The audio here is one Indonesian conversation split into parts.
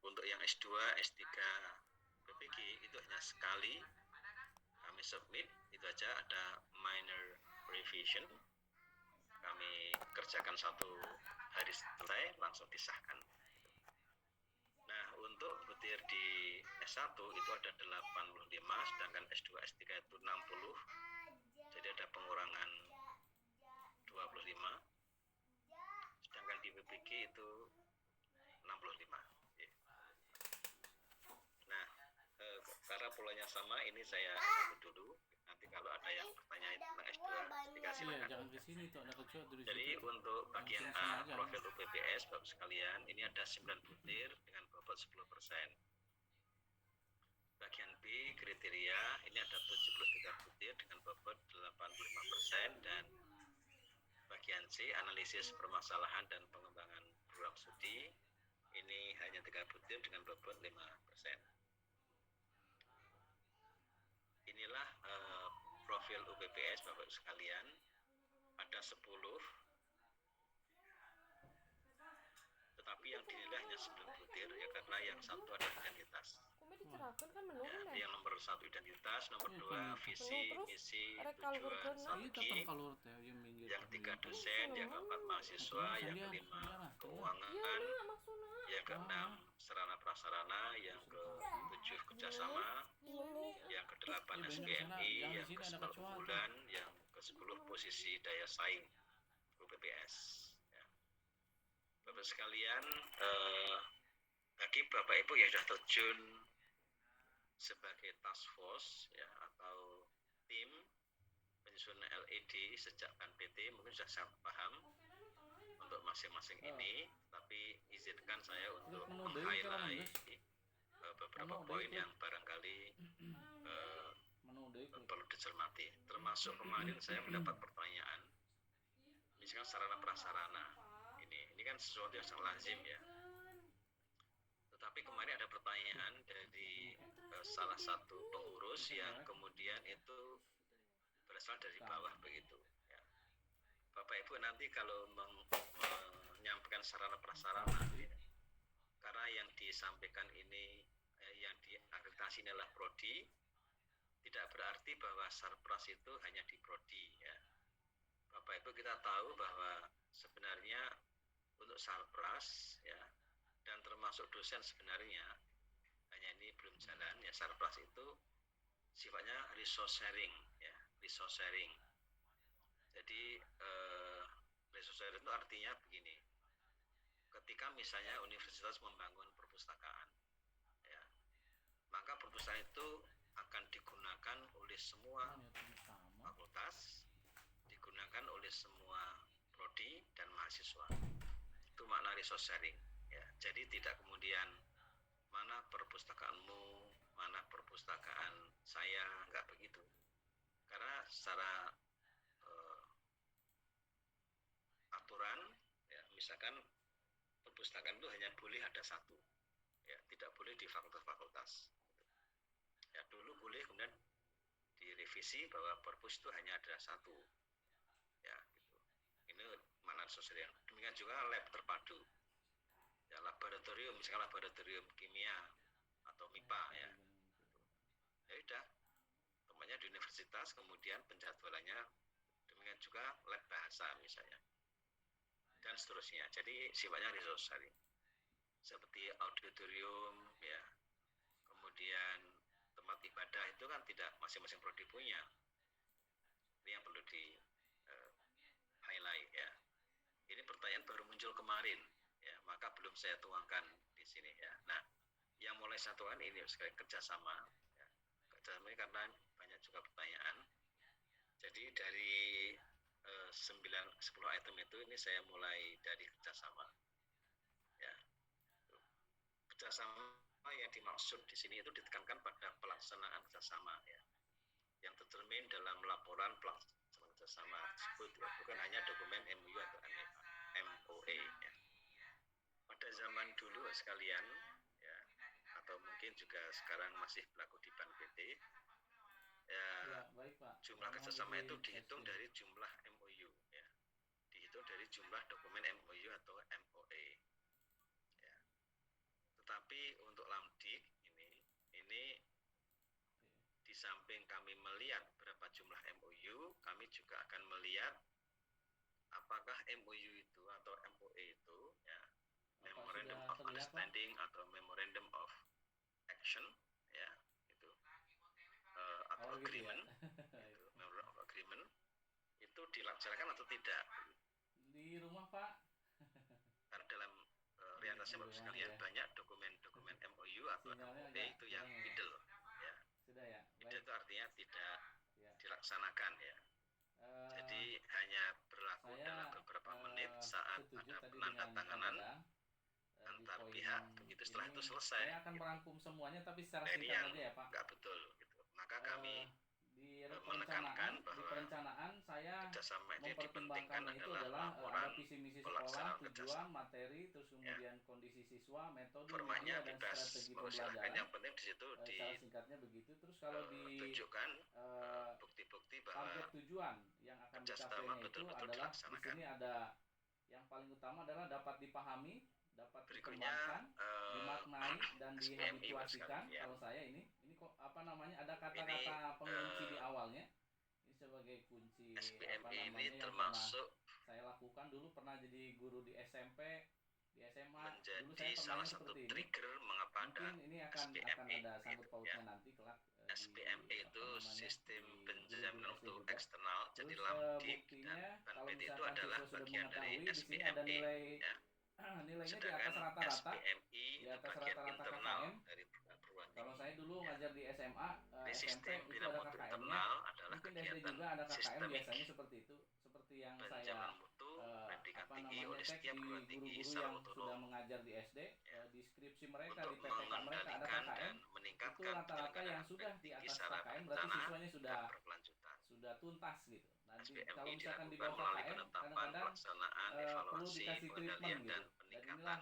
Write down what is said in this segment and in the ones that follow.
untuk yang S2, S3 PPG itu hanya sekali kami submit, itu aja ada minor revision, kami kerjakan 1 hari selesai langsung disahkan. Nah, untuk butir di S1 itu ada 85, sedangkan S2, S3 itu 60. Jadi ada pengurangan 25. Sedangkan di PPG itu 65. Nah, karena polanya sama, ini saya sebut dulu. Nanti kalau ada yang bertanya tentang S2, S3 silakan. Iya, jangan ke sini tuh, ada kecoa dari Jadi situ. untuk bagian A, profil UPPS, Bapak sekalian, ini ada 9 butir dengan bobot 10%. Bagian B, kriteria, ini ada 73 butir dengan bobot 85%. Dan bagian C, analisis permasalahan dan pengembangan program studi, ini hanya 3 butir dengan bobot 5%. Inilah profil UPPS Bapak sekalian, ada 10, tetapi yang dinilai hanya 9 butir ya, karena yang satu ada identitas. Ya, yang nomor 1 identitas, nomor 2 visi, misi, tujuan, strategi, yang 3 dosen, yang 4 mahasiswa, yang kelima keuangan, yang ke-6 sarana prasarana, yang ke-7 kerjasama, yang ke-8 SPMI, yang ke-10 unggulan, yang ke-10 posisi daya saing UPPS. Ya. Bapak sekalian, bagi Bapak Ibu yang sudah terjun sebagai task force ya, atau tim penyusunan LED sejak KNPT, mungkin sudah sangat paham untuk masing-masing ini, tapi izinkan saya untuk meng-highlight beberapa poin yang barangkali perlu dicermati. Termasuk kemarin saya mendapat pertanyaan, misalkan sarana prasarana, ini kan sesuatu yang sangat lazim ya. Tetapi kemarin ada pertanyaan dari salah satu pengurus yang kemudian itu berasal dari bawah begitu. Ya. Bapak Ibu nanti kalau menyampaikan sarana prasarana, ya, karena yang disampaikan ini, yang diakreditasi adalah prodi, tidak berarti bahwa sarpras itu hanya di prodi. Ya. Bapak Ibu kita tahu bahwa sebenarnya untuk sarpras ya, dan termasuk dosen sebenarnya, hanya ini belum jalan ya, sarpras itu sifatnya resource sharing ya, resource sharing. Jadi resource sharing itu artinya begini, ketika misalnya universitas membangun perpustakaan ya, maka perpustakaan itu akan digunakan oleh semua fakultas, digunakan oleh semua prodi dan mahasiswa. Itu makna resource sharing ya. Jadi tidak kemudian mana perpustakaanmu, mana perpustakaan saya, enggak begitu. Karena secara aturan ya, misalkan perpustakaan itu hanya boleh ada satu ya, tidak boleh di fakultas-fakultas ya. Dulu boleh, kemudian direvisi bahwa perpus itu hanya ada satu ya gitu. Ini makna sosial. Demikian juga lab terpadu ya, laboratorium, misalkan laboratorium kimia atau MIPA ya. Ya udah, temannya di universitas, kemudian penjadwalannya demikian juga lab bahasa misalnya dan seterusnya. Jadi sifatnya resource sharing. Seperti auditorium ya, kemudian tempat ibadah itu kan tidak masing-masing prodi punya. Ini yang perlu di highlight ya. Ini pertanyaan baru muncul kemarin ya, maka belum saya tuangkan di sini ya. Nah, yang mulai satuan ini sekali kerjasama ya. Kerjasama ini karena banyak juga pertanyaan. Jadi dari 10 item itu, ini saya mulai dari kerjasama ya. Kerjasama yang dimaksud di sini itu ditekankan pada pelaksanaan kerjasama ya, yang tercermin dalam laporan pelaksanaan kerjasama tersebut ya, bukan hanya dokumen MOU atau MOA ya. Pada zaman dulu sekalian ya, atau mungkin juga sekarang masih berlaku di BAN PT ya, jumlah kerjasama itu dihitung dari jumlah MOU ya, dihitung dari jumlah dokumen MOU atau MOA ya. Tetapi untuk Lamdik ini di samping kami melihat berapa jumlah MOU, kami juga akan melihat apakah MOU itu atau MOE itu ya, Memorandum of Understanding atau Memorandum of Action ya, itu atau agreement itu Memorandum of Agreement itu dilaksanakan atau tidak di rumah Pak. Karena dalam realitasnya Bapak sekalian banyak dokumen MOU atau MOE itu yang idle ya. Sudah ya. Idle itu artinya tidak dilaksanakan ya. Jadi hanya berlaku dalam beberapa menit saat ada penandatanganan antar pihak, begitu setelah itu selesai. Saya akan merangkum semuanya tapi secara Ini singkat yang aja ya Pak. Nggak betul gitu. Maka kami di menekankan bahwa di perencanaan saya kerjasama itu mempertimbangkan dipentingkan itu adalah adalah ada visi misi sekolah, pelaksanaan tujuan, kerjasama. materi, terus kemudian kondisi siswa, metode, Formanya media, dan bebas, strategi silakan. pembelajaran. Yang penting di situ Secara singkatnya begitu. Terus kalau ditunjukkan bukti-bukti bahwa target tujuan yang akan dicapainya itu adalah di sini ada yang paling utama adalah dapat dipahami, dapat dikembangkan, dimaknai dan dihabituasikan. Kalau saya ini kok apa namanya ada kata-kata pengunci di awalnya. Ini sebagai kunci SPME apa namanya ini yang termasuk pernah saya lakukan dulu, pernah jadi guru di SMP, di SMA. Menjadi dulu saya salah pernah satu seperti trigger ini. mengapa Mungkin ini akan ada sangkut pautnya nanti kelak. SPME itu sistem penjaminan mutu juga. Eksternal. Jadi Terus, Lamdik buktinya, dan kalau PT itu misalkan adalah siswa sudah bagian dari mengetahui, di sini SPME ada nilai ya. nilainya di Sedangkan atas rata-rata, SPMI di itu atas bagian rata-rata internal KKM. dari perguruan Kalau tinggi. saya dulu Ya. ngajar di SMA, Di SMP sistem itu bina ada mutu KKM-nya. internal adalah Mungkin di SD kegiatan juga ada KKM, sistemik biasanya seperti itu. Seperti yang penjaminan saya mutu pendidikan apa tinggi namanya oleh cek setiap di perguruan tinggi guru-guru secara yang sudah otonom mengajar di SD, ya. di skripsi mereka, Untuk di PTK mereka ada mengendalikan KKM. dan Itu meningkatkan rata-rata yang sudah di tinggi atas secara KKM berarti berencana siswanya dan sudah berkelanjutan. tuntas gitu. Nanti SPMI kalau misalkan di dilakukan bawah melalui KKM penetapan, kadang-kadang pelaksanaan, perlu evaluasi, dikasih treatment pengendalian gitu. dan Dan peningkatan inilah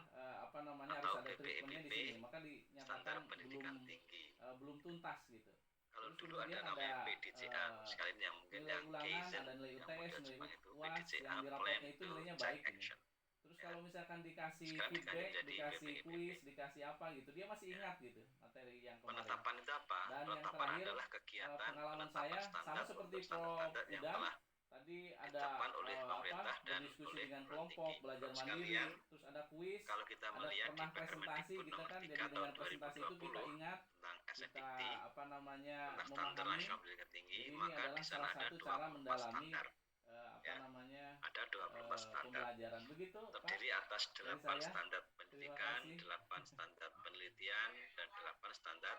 apa namanya atau harus ada treatmentnya di BPPP sini. Maka standar dinyatakan pendidikan tinggi. belum tuntas gitu. Kalau Terus dulu kemudian ada namanya ada PDCA sekalian yang mungkin nilai yang ulangan, Kaizen ada nilai yang UTS, model nilai Jepang itu UAS PDCA yang di plan rapotnya itu to nilainya check baik ini. action. Terus Ya. kalau misalkan dikasih Sekarang feedback, jadi dikasih BPPP. kuis, dikasih apa gitu, dia masih ingat gitu materi yang kemarin. Penetapan itu apa? Dan yang Penetapan terakhir, adalah kegiatan pengalaman penetapan saya standar sama seperti untuk standar-standar yang Udan. telah Tadi ada ditetapkan oleh pemerintah dan berdiskusi oleh dengan perguruan kelompok, tinggi. belajar Bapak mandiri, sekalian, terus ada kuis, kalau kita ada melihat di pernah presentasi, Permendikbud kita nomor kan 3 jadi tahun dengan presentasi itu 2020 kita ingat, tentang kita SFPT apa namanya tentang standar memahami. nasional pendidikan tinggi, Jadi ini maka adalah di sana salah ada satu cara 24 mendalami standar. apa Ya, namanya ada 24 standar. pembelajaran. Begitu Pak. Terdiri atas 8 saya. standar Terima pendidikan, kasih. 8 standar penelitian, dan 8 standar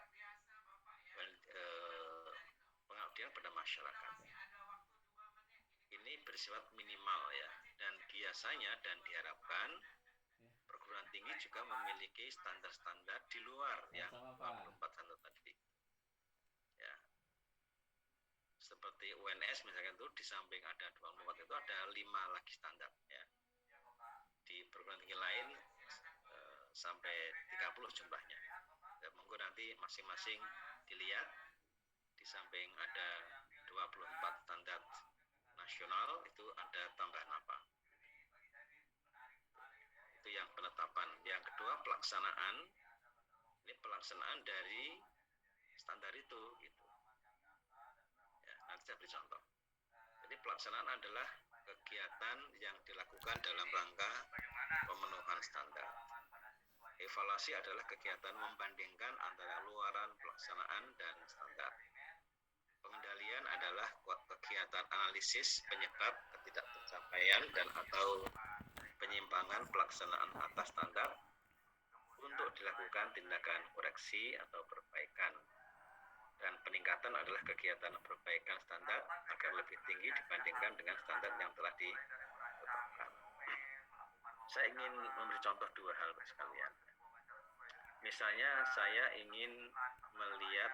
pengabdian pada masyarakat. Ini bersifat minimal ya, dan biasanya dan diharapkan perguruan tinggi juga memiliki standar-standar di luar yang 24 standar tadi. Ya. Seperti UNS misalkan itu di samping ada 24 itu ada 5 lagi standar ya. Di perguruan tinggi lain sampai 30 jumlahnya. Ya, monggo nanti masing-masing dilihat di samping ada 24 standar nasional itu ada tambahan apa. Itu yang penetapan. Yang kedua pelaksanaan. Ini pelaksanaan dari standar itu gitu. Ya, nanti saya beri contoh. Jadi pelaksanaan adalah kegiatan yang dilakukan dalam rangka pemenuhan standar. Evaluasi adalah kegiatan membandingkan antara luaran pelaksanaan dan standar. Pengendalian adalah kegiatan analisis penyebab ketidaktercapaian dan atau penyimpangan pelaksanaan atas standar untuk dilakukan tindakan koreksi atau perbaikan. Dan peningkatan adalah kegiatan perbaikan standar agar lebih tinggi dibandingkan dengan standar yang telah ditetapkan. Saya ingin memberi contoh 2 hal sekalian. Misalnya saya ingin melihat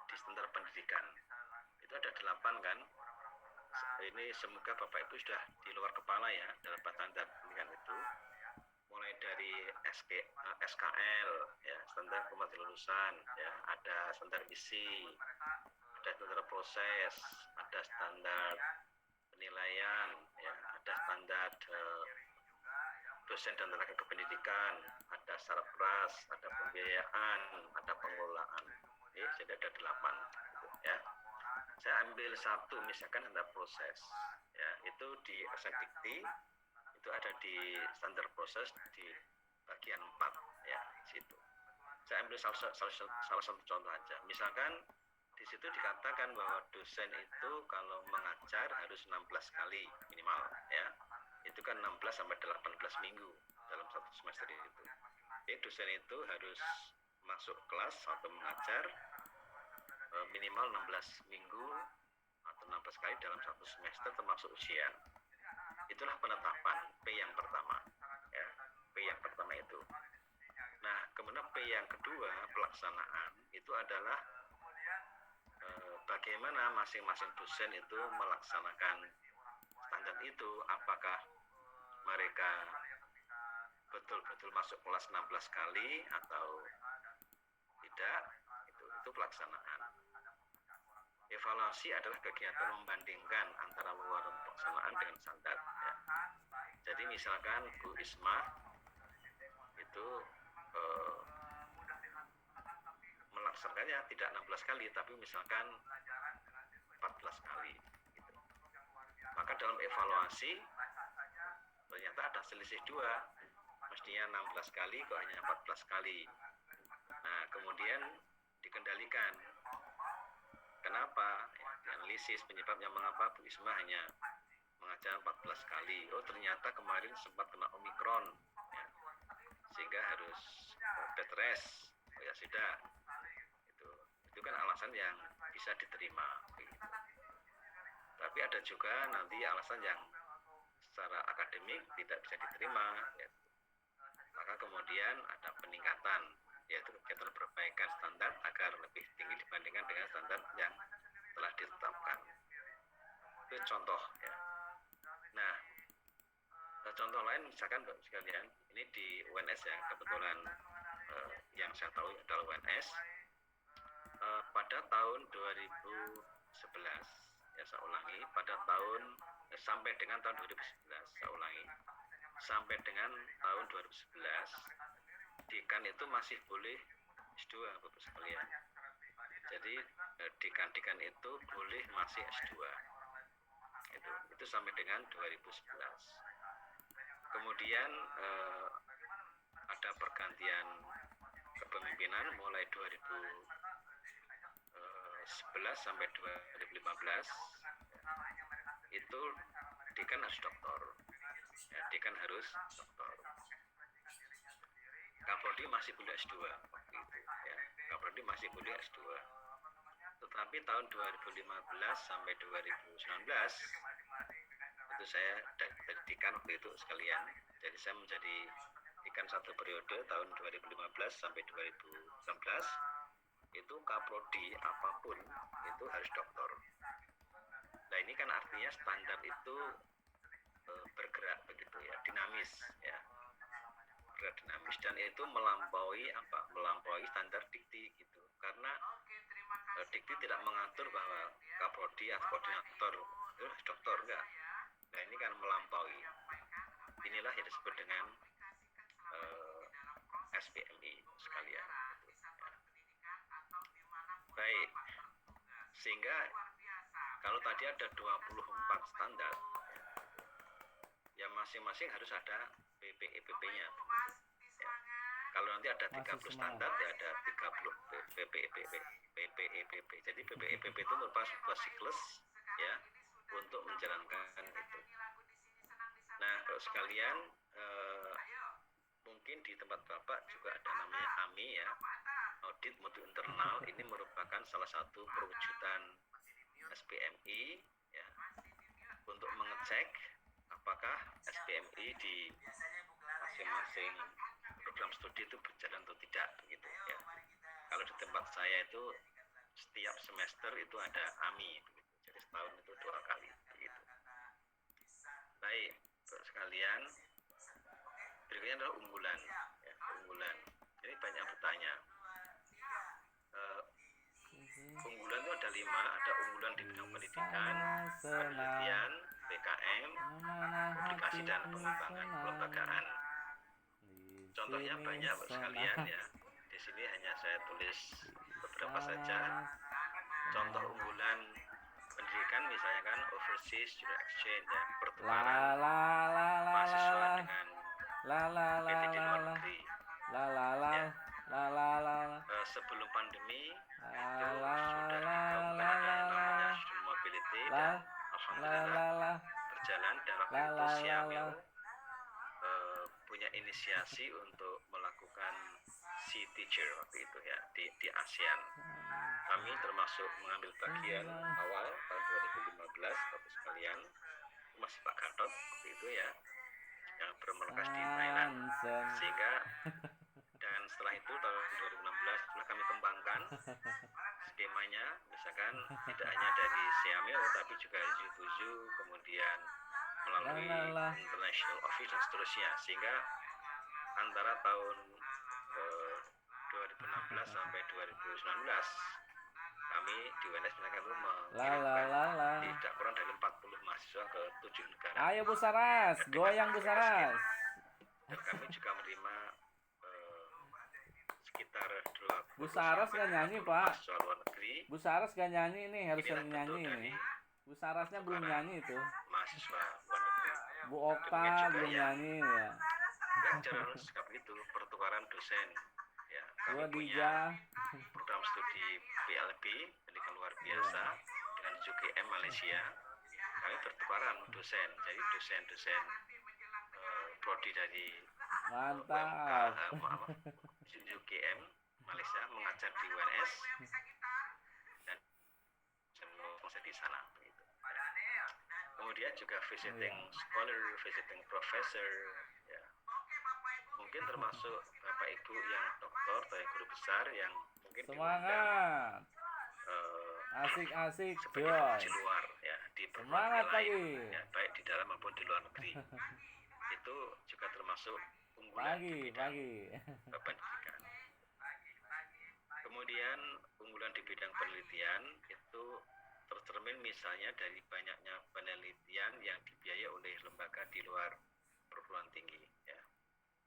di standar pendidikan. Itu ada 8 kan. Ini semoga Bapak Ibu sudah di luar kepala ya dalam standar pendidikan itu. Mulai dari SKL ya, standar kemampuan lulusan ya, ada standar isi, ada standar proses, ada standar penilaian ya, ada standar dosen dan tenaga kependidikan, ada syarat keras, ada pembiayaan, ada pengelolaan. Jadi ada 8 gitu, ya. Saya ambil satu, misalkan ada proses, ya, itu di Dikti, itu ada di standar proses di bagian 4, ya, situ. Saya ambil salah satu contoh aja. Misalkan di situ dikatakan bahwa dosen itu kalau mengajar harus 16 kali minimal, ya. Itu kan 16 sampai 18 minggu dalam satu semester itu. Jadi dosen itu harus masuk kelas atau mengajar minimal 16 minggu atau 16 kali dalam satu semester termasuk ujian. Itulah penetapan P yang pertama, ya. P yang pertama itu. Nah, kemudian P yang kedua, pelaksanaan, itu adalah bagaimana masing-masing dosen itu melaksanakan standar itu. Apakah mereka betul-betul masuk kelas 16 kali atau tidak, itu pelaksanaan. Evaluasi adalah kegiatan membandingkan antara luaran pelaksanaan dengan standar, ya. Jadi misalkan Bu Isma itu melaksanakannya tidak 16 kali, tapi misalkan 14 kali gitu. Maka dalam evaluasi ternyata ada selisih 2, mestinya 16 kali kok hanya 14 kali. Nah, kemudian dikendalikan. Kenapa? Ya, dianalisis penyebabnya mengapa Bu Isma hanya mengajar 14 kali. Oh, ternyata kemarin sempat kena Omikron, ya, sehingga harus bed rest. Oh, ya sudah. Itu kan alasan yang bisa diterima. Begitu. Tapi ada juga nanti alasan yang secara akademik tidak bisa diterima, ya. Maka kemudian ada peningkatan, yaitu kegiatan perbaikan standar agar lebih tinggi dibandingkan dengan standar yang telah ditetapkan. Itu contoh, ya. Nah, contoh lain misalkan Bapak sekalian, ini di UNS, ya, kebetulan yang saya tahu adalah UNS. Pada tahun 2011, ya, saya ulangi, pada tahun sampai dengan tahun 2011, saya ulangi, sampai dengan tahun 2011 dekan itu masih boleh S2, Bapak sekalian. Jadi dekan-dekan itu boleh masih S2. Itu sampai dengan 2011. Kemudian ada pergantian kepemimpinan mulai 2011 sampai 2015. Itu dekan harus doktor, ya, dekan harus doktor. Kaprodi masih boleh S2, gitu, ya. Kaprodi masih boleh S2. Tetapi tahun 2015 sampai 2019 itu saya dari dekan waktu itu sekalian. Jadi saya menjadi dekan satu periode tahun 2015 sampai 2019. Itu kaprodi apapun itu harus doktor. Nah, ini kan artinya standar itu bergerak begitu, ya, dinamis, ya, bergerak dinamis, dan itu melampaui standar Dikti gitu. Karena Dikti tidak mengatur bahwa kaprodi atau koordinator itu dokter, enggak. Nah, ini kan melampaui. Inilah yang disebut dengan SPMI sekalian. Gitu, ya. Baik, sehingga kalau tadi ada 24 standar, ya masing-masing harus ada PPEPP-nya. Ya. Kalau nanti ada 30 standar, ya ada 30 PPEPP. Jadi PPEPP itu merupakan sebuah siklus, ya, untuk menjalankan itu. Nah, kalau sekalian, mungkin di tempat Bapak juga ada namanya AMI, ya, audit mutu internal. Ini merupakan salah satu perwujudan SPMI, ya, untuk mengecek apakah SPMI di masing-masing program studi itu berjalan atau tidak, begitu, ya. Kalau di tempat saya itu setiap semester itu ada AMI, begitu. Jadi setahun itu 2 kali, begitu. Baik, sekalian, berikutnya adalah unggulan, ya, unggulan. Ini banyak yang bertanya. Unggulan itu ada 5, ada unggulan di bidang pendidikan, penelitian, PKM, publikasi, dan pengembangan kelembagaan. Contohnya banyak sekalian ya. Di sini hanya saya tulis beberapa saja. Contoh unggulan pendidikan misalnya kan overseas student exchange ya, pertukaran mahasiswa dengan PT di luar negeri. Sebelum pandemi itu sudah dilakukan ada yang namanya student mobility dan alhamdulillah berjalan dan waktu itu Siamil punya inisiasi untuk melakukan Sea Teacher waktu itu ya di ASEAN. Kami termasuk mengambil bagian awal tahun 2015 Bapak sekalian, masih Pak Gatot waktu itu ya, yang bermarkas di Thailand. Sehingga dan setelah itu tahun 2016 setelah kami kembangkan skemanya, misalkan tidak hanya dari Siamil tapi juga Zubuzu, kemudian melalui International Office dan seterusnya, sehingga antara tahun 2016 sampai 2019 kami di UNS misalkan itu mengirimkan tidak kurang dari 40 mahasiswa ke 7 negara. Ayo Bu Saras, goyang Bu Saras. Dan kami juga menerima sekitar 20 Bu Saras gak nyanyi Pak? mahasiswa luar negeri. Bu Saras gak nyanyi nih, harus sering Inilah nyanyi bentuk nih. dari Bu Sarasnya belum nyanyi itu. mahasiswa luar negeri. Bu Oka belum nyanyi ya. Yang jelas seperti itu, pertukaran dosen. Ya, kami Bu punya Dija. program studi PLB, pendidikan luar biasa, dengan UGM Malaysia. Kami bertukaran dosen, jadi dosen-dosen prodi dari Mantap. UGM Malaysia mengajar di UNS dan saya di sana begitu. Kemudian juga visiting scholar, visiting professor, ya. Mungkin termasuk Bapak Ibu yang doktor atau yang guru besar yang mungkin Semangat. Asik-asik sebagai Joy. di luar ya, di Semangat lain, pagi. ya, baik di dalam maupun di luar negeri. Itu juga termasuk unggulan di bidang pendidikan. Kemudian unggulan di bidang penelitian itu tercermin misalnya dari banyaknya penelitian yang dibiayai oleh lembaga di luar perguruan tinggi ya.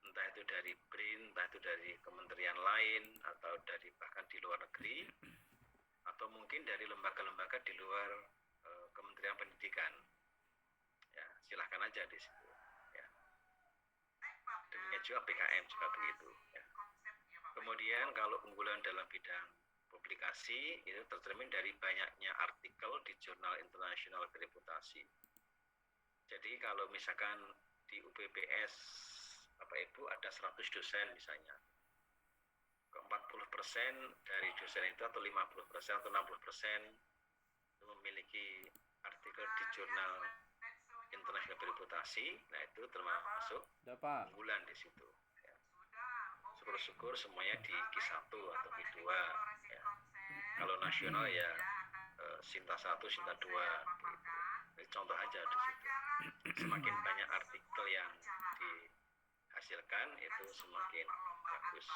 Entah itu dari BRIN, entah itu dari kementerian lain, atau dari bahkan di luar negeri, atau mungkin dari lembaga-lembaga di luar Kementerian Pendidikan. Ya, silahkan aja di situ. Ya. Demikian juga PKM juga begitu. Ya. Kemudian kalau unggulan dalam bidang publikasi itu tercermin dari banyaknya artikel di jurnal internasional bereputasi. Jadi kalau misalkan di UPBS Bapak Ibu ada 100 dosen misalnya, ke 40% dari dosen itu atau 50% atau 60% itu memiliki artikel di jurnal internasional bereputasi, nah itu termasuk unggulan di situ. Ya. Syukur-syukur semuanya di Q1 atau Q2. Ya. Kalau nasional ya Sinta 1, Sinta 2 gitu. Ini contoh aja di situ. Semakin banyak artikel yang dihasilkan itu semakin bagus.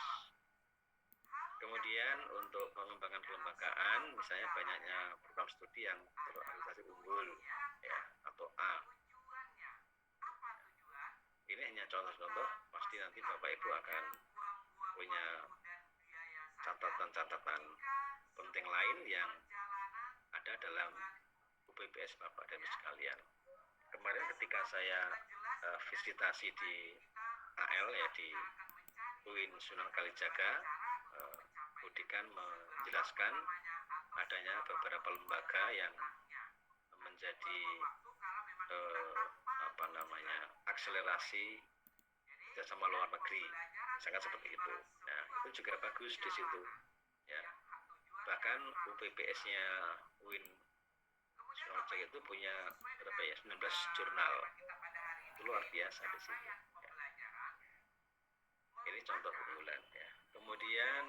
Kemudian untuk pengembangan kelembagaan, misalnya banyaknya program studi yang terorganisasi unggul ya, atau A. Ini hanya contoh-contoh, pasti nanti Bapak Ibu akan punya catatan-catatan penting lain yang ada dalam UPBS Bapak dan Ibu sekalian. Kemarin ketika saya visitasi di AL ya, di UIN Sunan Kalijaga, Budikan menjelaskan adanya beberapa lembaga yang menjadi akselerasi kerjasama luar negeri, misalkan seperti itu. Nah, itu juga bagus di situ. Ya. Bahkan UPBS-nya UIN Sunan Kalijaga itu punya berapa ya? 19 jurnal. Itu luar biasa di situ. Ya. Ini contoh unggulan ya. Kemudian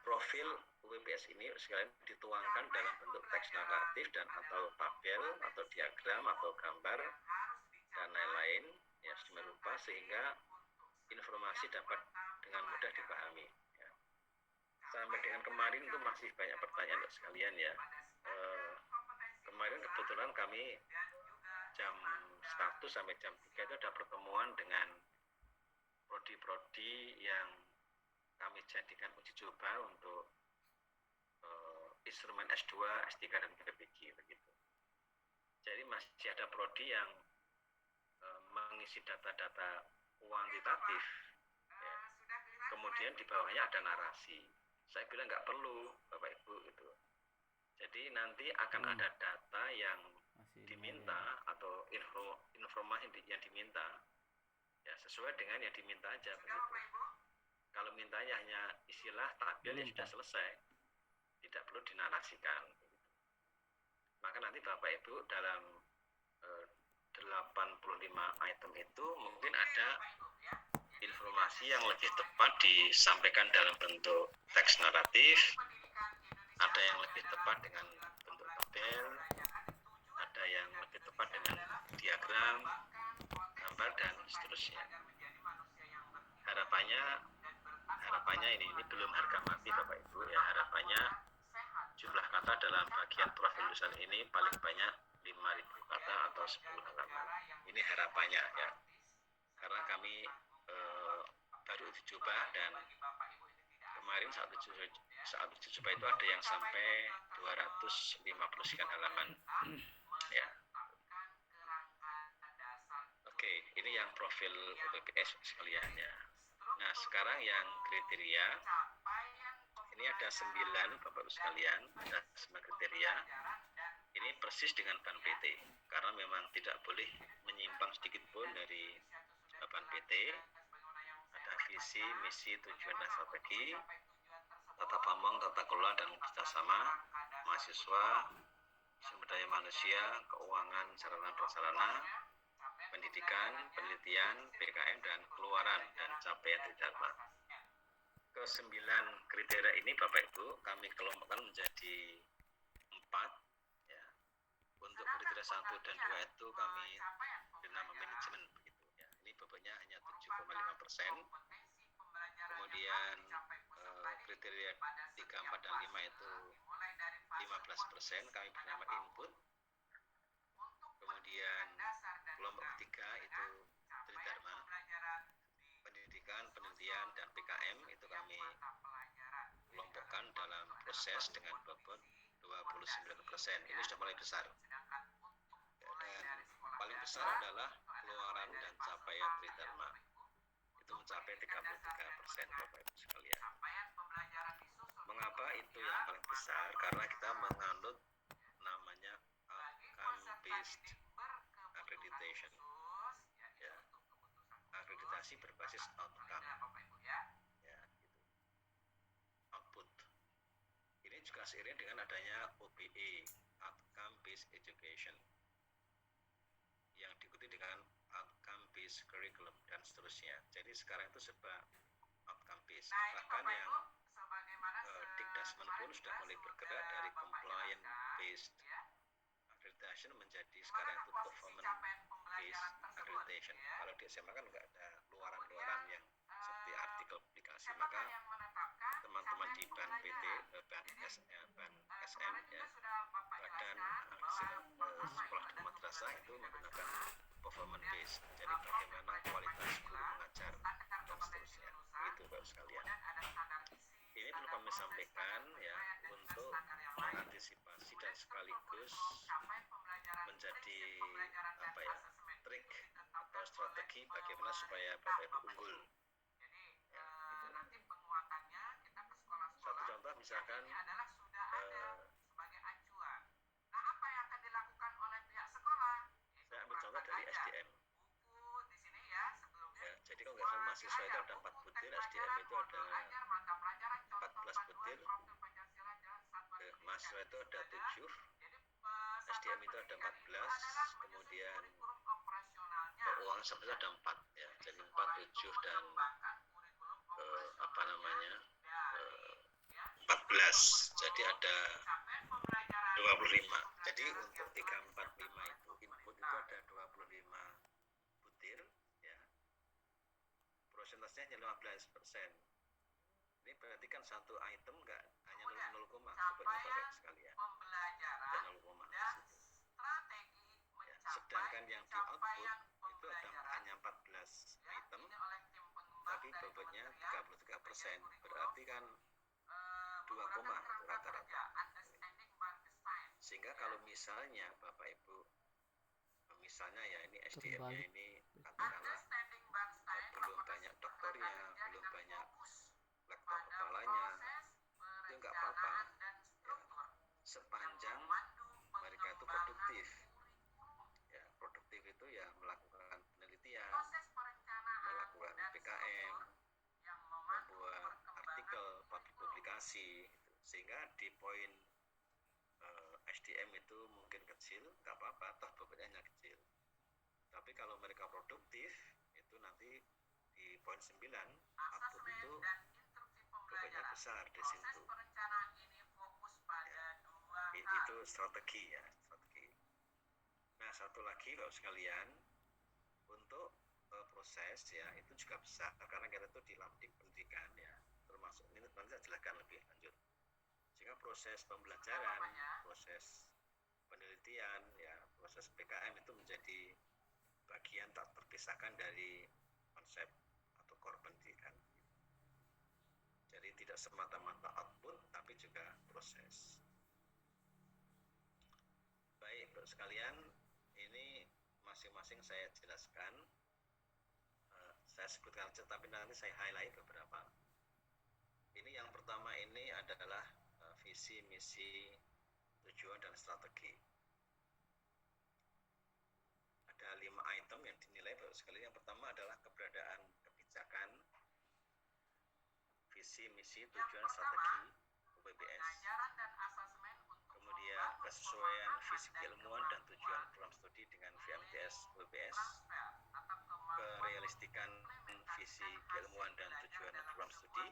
profil UPBS ini sekalian dituangkan dalam bentuk teks naratif dan atau tabel atau diagram atau gambar dan lain-lain ya sedemikian rupa sehingga informasi dapat dengan mudah dipahami. Ya. Sampai dengan kemarin itu masih banyak pertanyaan untuk sekalian ya. Kemarin kebetulan kami jam 1 sampai jam 3 itu ada pertemuan dengan prodi-prodi yang kami jadikan uji coba untuk instrumen S2, S3 dan PPG begitu. Jadi masih ada prodi yang mengisi data-data kuantitatif, ya. Kemudian di bawahnya ada narasi. Saya bilang nggak perlu, Bapak Ibu gitu. Jadi nanti akan ada data yang diminta atau informasi yang diminta, ya sesuai dengan yang diminta aja begitu. Kalau mintanya hanya istilah tabel ya sudah selesai, tidak perlu dinarasikan. Maka nanti Bapak Ibu dalam 85 item itu mungkin ada informasi yang lebih tepat disampaikan dalam bentuk teks naratif, ada yang lebih tepat dengan bentuk tabel, ada yang lebih tepat dengan diagram, gambar dan seterusnya. Harapannya ini belum harga mati Bapak Ibu ya, harapannya jumlah kata dalam bagian profil tulisan ini paling banyak 5.000 kata atau 10 halaman. Ini harapannya ya. Karena kami baru uji coba dan kemarin saat uji coba itu ada yang sampai 250 sekian halaman. Ya. Oke, ini yang profil UPPS sekalian ya. Nah, sekarang yang kriteria ini ada 9 Bapak Ibu sekalian, ada 9 kriteria. Ini persis dengan ban PT karena memang tidak boleh menyimpang sedikit pun dari ban PT. Ada visi, misi, tujuan dan strategi, tata pamong, tata kelola dan kerjasama, mahasiswa, sumber daya manusia, keuangan, sarana prasarana, pendidikan, penelitian, PKM dan keluaran dan capaian tridharma. Ke-9 kriteria ini Bapak Ibu kami kelompokkan menjadi 4 ya. Untuk kriteria 1 dan 2 itu kami bernama manajemen begitu ya. Ini bobotnya hanya 7,5%. Kemudian kriteria 3, 4 dan 5 itu 15% kami bernama input. Kemudian kelompok ketiga itu tridharma, pendidikan, penelitian dan PKM itu kami kelompokkan dalam proses dengan bobot 29%. Ini sudah mulai besar. Dan paling besar adalah keluaran dan capaian tridharma. Itu mencapai 33% Bapak Ibu sekalian. Mengapa itu yang paling besar? Karena kita menganut namanya outcome-based accreditation. Ya. Akreditasi berbasis outcome. Ya, gitu. Output. Ini juga seiring dengan adanya OBE, Outcome Based Education, yang diikuti dengan Outcome Based Curriculum dan seterusnya. Jadi sekarang itu serba outcome based. Bahkan yang Dikdasmen pun sudah mulai bergerak dari compliant based accreditation menjadi sekarang itu performance based accreditation. Kalau di SMA kan nggak ada luaran-luaran yang seperti artikel publikasi, maka teman-teman di BAN PT, BAN SM ya, Badan Sekolah dan Madrasah itu menggunakan performance based. Jadi bagaimana kualitas guru mengajar dan seterusnya. Begitu Bapak sekalian. Ini perlu kami sampaikan ya untuk mengantisipasi dan sekaligus menjadi trik atau strategi bagaimana supaya Bapak Ibu unggul. Ya, gitu. Satu contoh misalkan saya ambil contoh dari SDM. Ya, jadi kalau nggak salah mahasiswa itu ada 4 butir, SDM itu ada 14 butir, mahasiswa itu ada 7, SDM itu ada 14, kemudian keuangan sebenarnya ada 4 ya, jadi 4, 7 dan 14, jadi ada 25. Jadi untuk 3, 4, 5 itu input itu ada 25 butir ya, prosentasenya hanya 15%. Ini berarti kan satu item enggak hanya 0, seperti Bapak sekalian. Dan 0, ya. sedangkan yang di output itu hanya 14 item tapi bobotnya 33%, berarti kan 2 koma itu rata-rata. Sehingga kalau misalnya Bapak Ibu misalnya ya ini SDM-nya ini katakanlah belum banyak doktornya, belum banyak lektor kepalanya, itu nggak apa-apa ya, sepanjang mereka itu produktif ya. Produktif itu ya melakukan penelitian, melakukan PKM, membuat artikel, publikasi gitu. Sehingga di poin SDM itu mungkin kecil, nggak apa-apa, toh bobotnya hanya kecil. Tapi kalau mereka produktif, itu nanti di poin 9, output itu bobotnya besar di situ. Ya, itu strategi ya, strategi. Nah, satu lagi Bapak sekalian, untuk proses ya, itu juga besar, karena kita itu di Lamdik pendidikan ya, termasuk ini nanti saya jelaskan lebih lanjut. Sehingga proses pembelajaran, proses penelitian, ya, proses PKM itu menjadi bagian tak terpisahkan dari konsep atau core pendidikan. Jadi tidak semata-mata output, tapi juga proses. Baik, Bapak sekalian, ini masing-masing saya jelaskan. Saya sebutkan saja, tapi nanti saya highlight beberapa. Ini yang pertama ini adalah visi, misi, tujuan, dan strategi. Ada 5 item yang dinilai Bapak sekalian. Yang pertama adalah keberadaan kebijakan, visi, misi, tujuan, strategi UPBS. Kemudian kesesuaian visi keilmuan dan tujuan program studi dengan VMTS UPBS. Kerealistikan visi keilmuan dan tujuan program studi.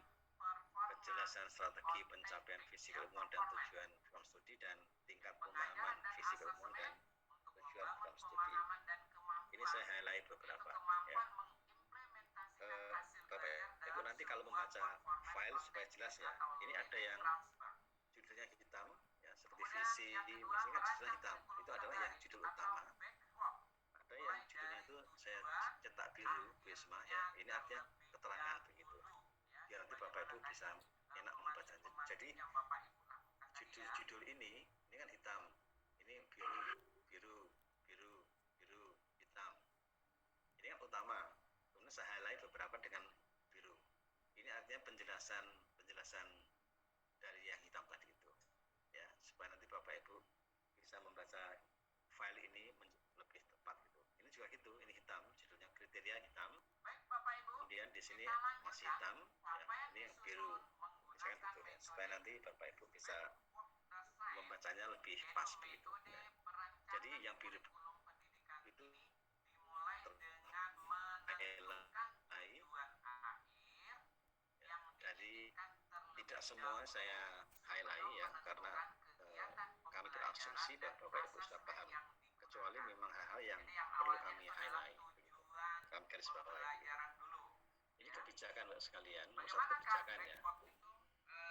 Kejelasan strategi pencapaian visi keilmuan dan tujuan program studi, dan tingkat pemahaman visi keilmuan dan tujuan program studi. Ini saya highlight beberapa ya. Bapak Ibu nanti kalau membaca file supaya jelas ya, ini ada yang judulnya hitam ya, seperti visi, misi kan judulnya hitam, itu adalah yang judul utama. Ada yang judulnya itu saya cetak biru, Wisma ya, ini artinya keterangan begitu. Biar nanti Bapak Ibu bisa enak membaca. Jadi judul-judul ini kan hitam, ini biru, hitam. Ini yang utama. Kemudian saya highlight beberapa dengan biru. Ini artinya penjelasan dari yang hitam tadi itu. Ya, supaya nanti Bapak Ibu bisa membaca file ini lebih tepat gitu. Ini juga gitu, ini hitam, judulnya kriteria hitam. Kemudian di sini masih hitam, ya, ini yang biru. Misalkan gitu ya, supaya nanti Bapak Ibu bisa membacanya lebih pas begitu. Ya. Jadi yang biru itu jadi tidak semua saya highlight ya, karena kami berasumsi bahwa Bapak Ibu sudah paham, kecuali memang hal-hal yang perlu kami highlight begitu. Kami garis bawahi. Ini kebijakan Bapak sekalian, pusat kebijakan ya.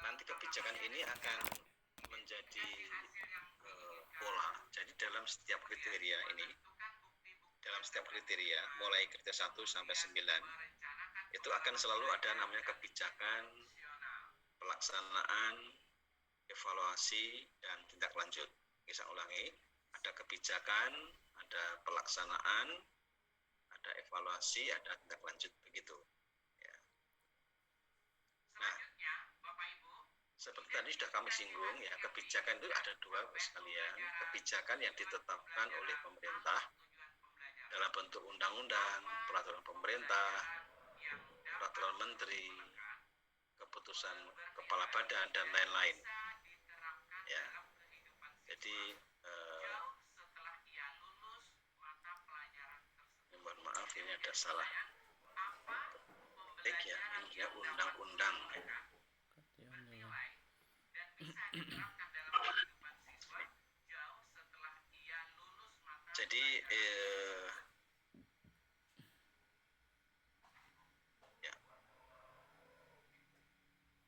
Nanti kebijakan ini akan menjadi pola. Jadi dalam setiap kriteria ini, mulai kriteria 1 sampai 9, itu akan selalu ada namanya kebijakan, pelaksanaan, evaluasi, dan tindak lanjut. Bisa ulangi, ada kebijakan, ada pelaksanaan, ada evaluasi, ada tindak lanjut begitu. Ya. Nah, seperti tadi sudah kami singgung ya, kebijakan itu ada dua sekalian. Kebijakan yang ditetapkan oleh pemerintah dalam bentuk undang-undang, peraturan pemerintah, peraturan menteri, keputusan kepala badan, dan lain-lain. Ya, jadi mohon maaf ini ada salah ketik ya, ini dia undang-undang. Jadi ya.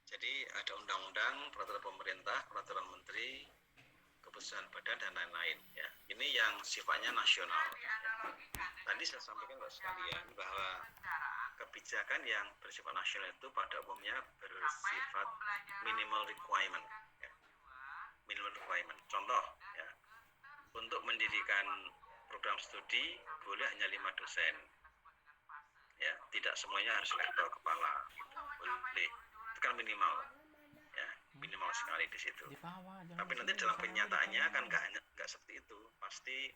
Jadi ada undang-undang, peraturan pemerintah, peraturan menteri, keputusan keputusan badan dan lain-lain ya. Ini yang sifatnya nasional. Tadi saya sampaikan Bapak sekalian bahwa kebijakan yang bersifat nasional itu pada umumnya bersifat minimal requirement ya. Minimal requirement. Contoh ya, untuk mendirikan program studi boleh hanya 5 dosen ya, tidak semuanya harus lektor kepala gitu. Boleh, itu kan minimal ya, minimal sekali di situ. Tapi nanti dalam kenyataannya kan nggak seperti itu. Pasti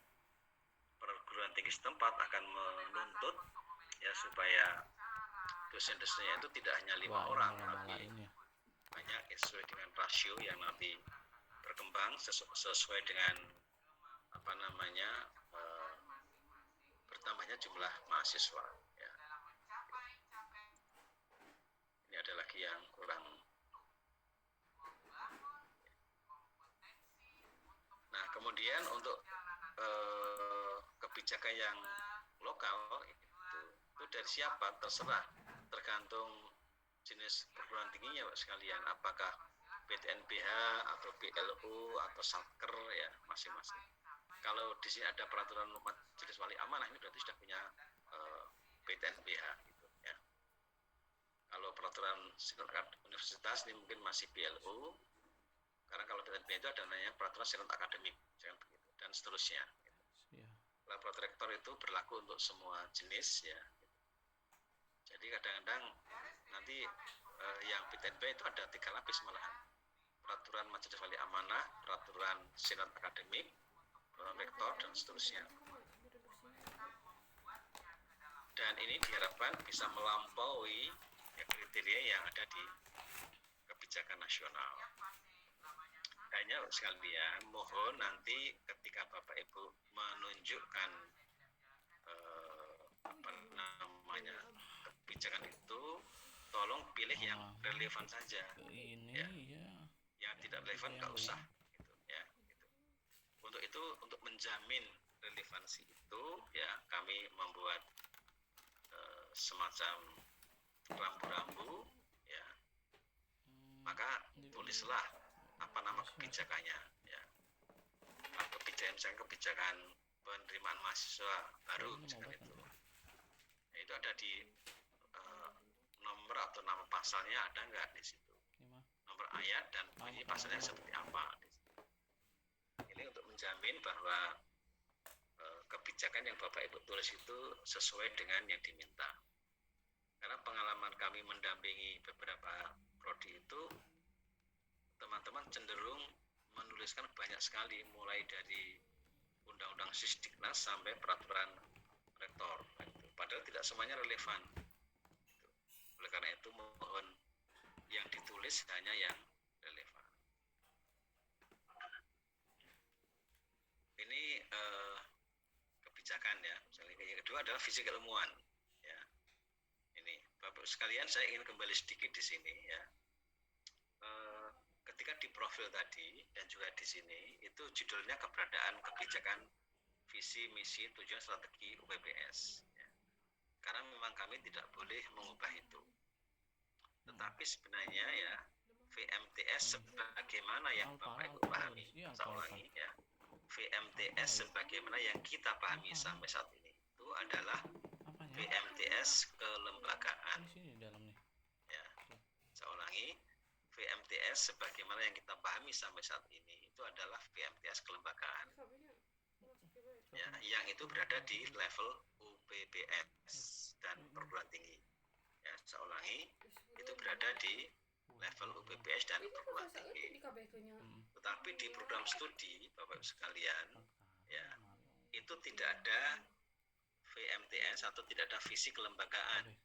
perguruan tinggi setempat akan menuntut ya supaya dosen-dosennya itu tidak hanya 5 orang, tapi banyak sesuai dengan rasio yang nanti berkembang sesuai dengan bertambahnya jumlah mahasiswa ya. Ini ada lagi yang kurang. Nah, kemudian untuk kebijakan yang lokal itu dari siapa terserah, tergantung jenis perguruan tingginya Pak sekalian, apakah PTNBH atau BLU atau Satker ya, masing-masing. Kalau di sini ada peraturan Majelis Wali Amanah, ini berarti sudah punya PTNBH gitu ya. Kalau peraturan universitas ini mungkin masih BLU, karena kalau PTNBH itu ada namanya peraturan senat akademik dan seterusnya gitu. Kalau peraturan rektor itu berlaku untuk semua jenis ya. Jadi kadang-kadang nanti yang PTNBH itu ada 3 lapis malahan. Peraturan Majelis Wali Amanah, peraturan senat akademik, rektor dan seterusnya. Dan ini diharapkan bisa melampaui kriteria yang ada di kebijakan nasional. Hanya sekalian mohon nanti ketika Bapak Ibu menunjukkan kebijakan itu, tolong pilih yang relevan saja. Ya. Yang tidak relevan nggak usah. Untuk itu, untuk menjamin relevansi itu ya, kami membuat semacam rambu-rambu ya. Maka tulislah apa nama kebijakannya ya. Kebijakan penerimaan mahasiswa baru misalkan itu. Ya, itu ada di nomor atau nama pasalnya ada nggak di situ. Nomor ayat dan bunyi pasalnya seperti apa. Ini untuk menjamin bahwa kebijakan yang Bapak Ibu tulis itu sesuai dengan yang diminta. Karena pengalaman kami mendampingi beberapa prodi itu, teman-teman cenderung menuliskan banyak sekali, mulai dari undang-undang Sisdiknas sampai peraturan rektor. Padahal tidak semuanya relevan. Oleh karena itu mohon yang ditulis hanya yang relevan. Ini kebijakan ya. Yang kedua adalah visi keilmuan. Ya. Ini Bapak sekalian, saya ingin kembali sedikit di sini ya. Ketika di profil tadi dan juga di sini itu judulnya keberadaan kebijakan visi misi tujuan strategi UPBS. Ya. Karena memang kami tidak boleh mengubah itu. Tetapi sebenarnya ya VMTS sebagaimana yang Bapak Ibu pahami, saya ulangi ya. VMTS sebagaimana yang kita pahami sampai saat ini itu adalah VMTS kelembagaan. Ya, saya ulangi, VMTS sebagaimana yang kita pahami sampai saat ini itu adalah VMTS kelembagaan. Ya, yang itu berada di level UPBS dan perguruan tinggi. Ya, saya ulangi, itu berada di level UPBS dan perguruan tinggi. Tetapi di program studi Bapak Ibu sekalian ya, itu tidak ada VMTS atau tidak ada visi kelembagaan.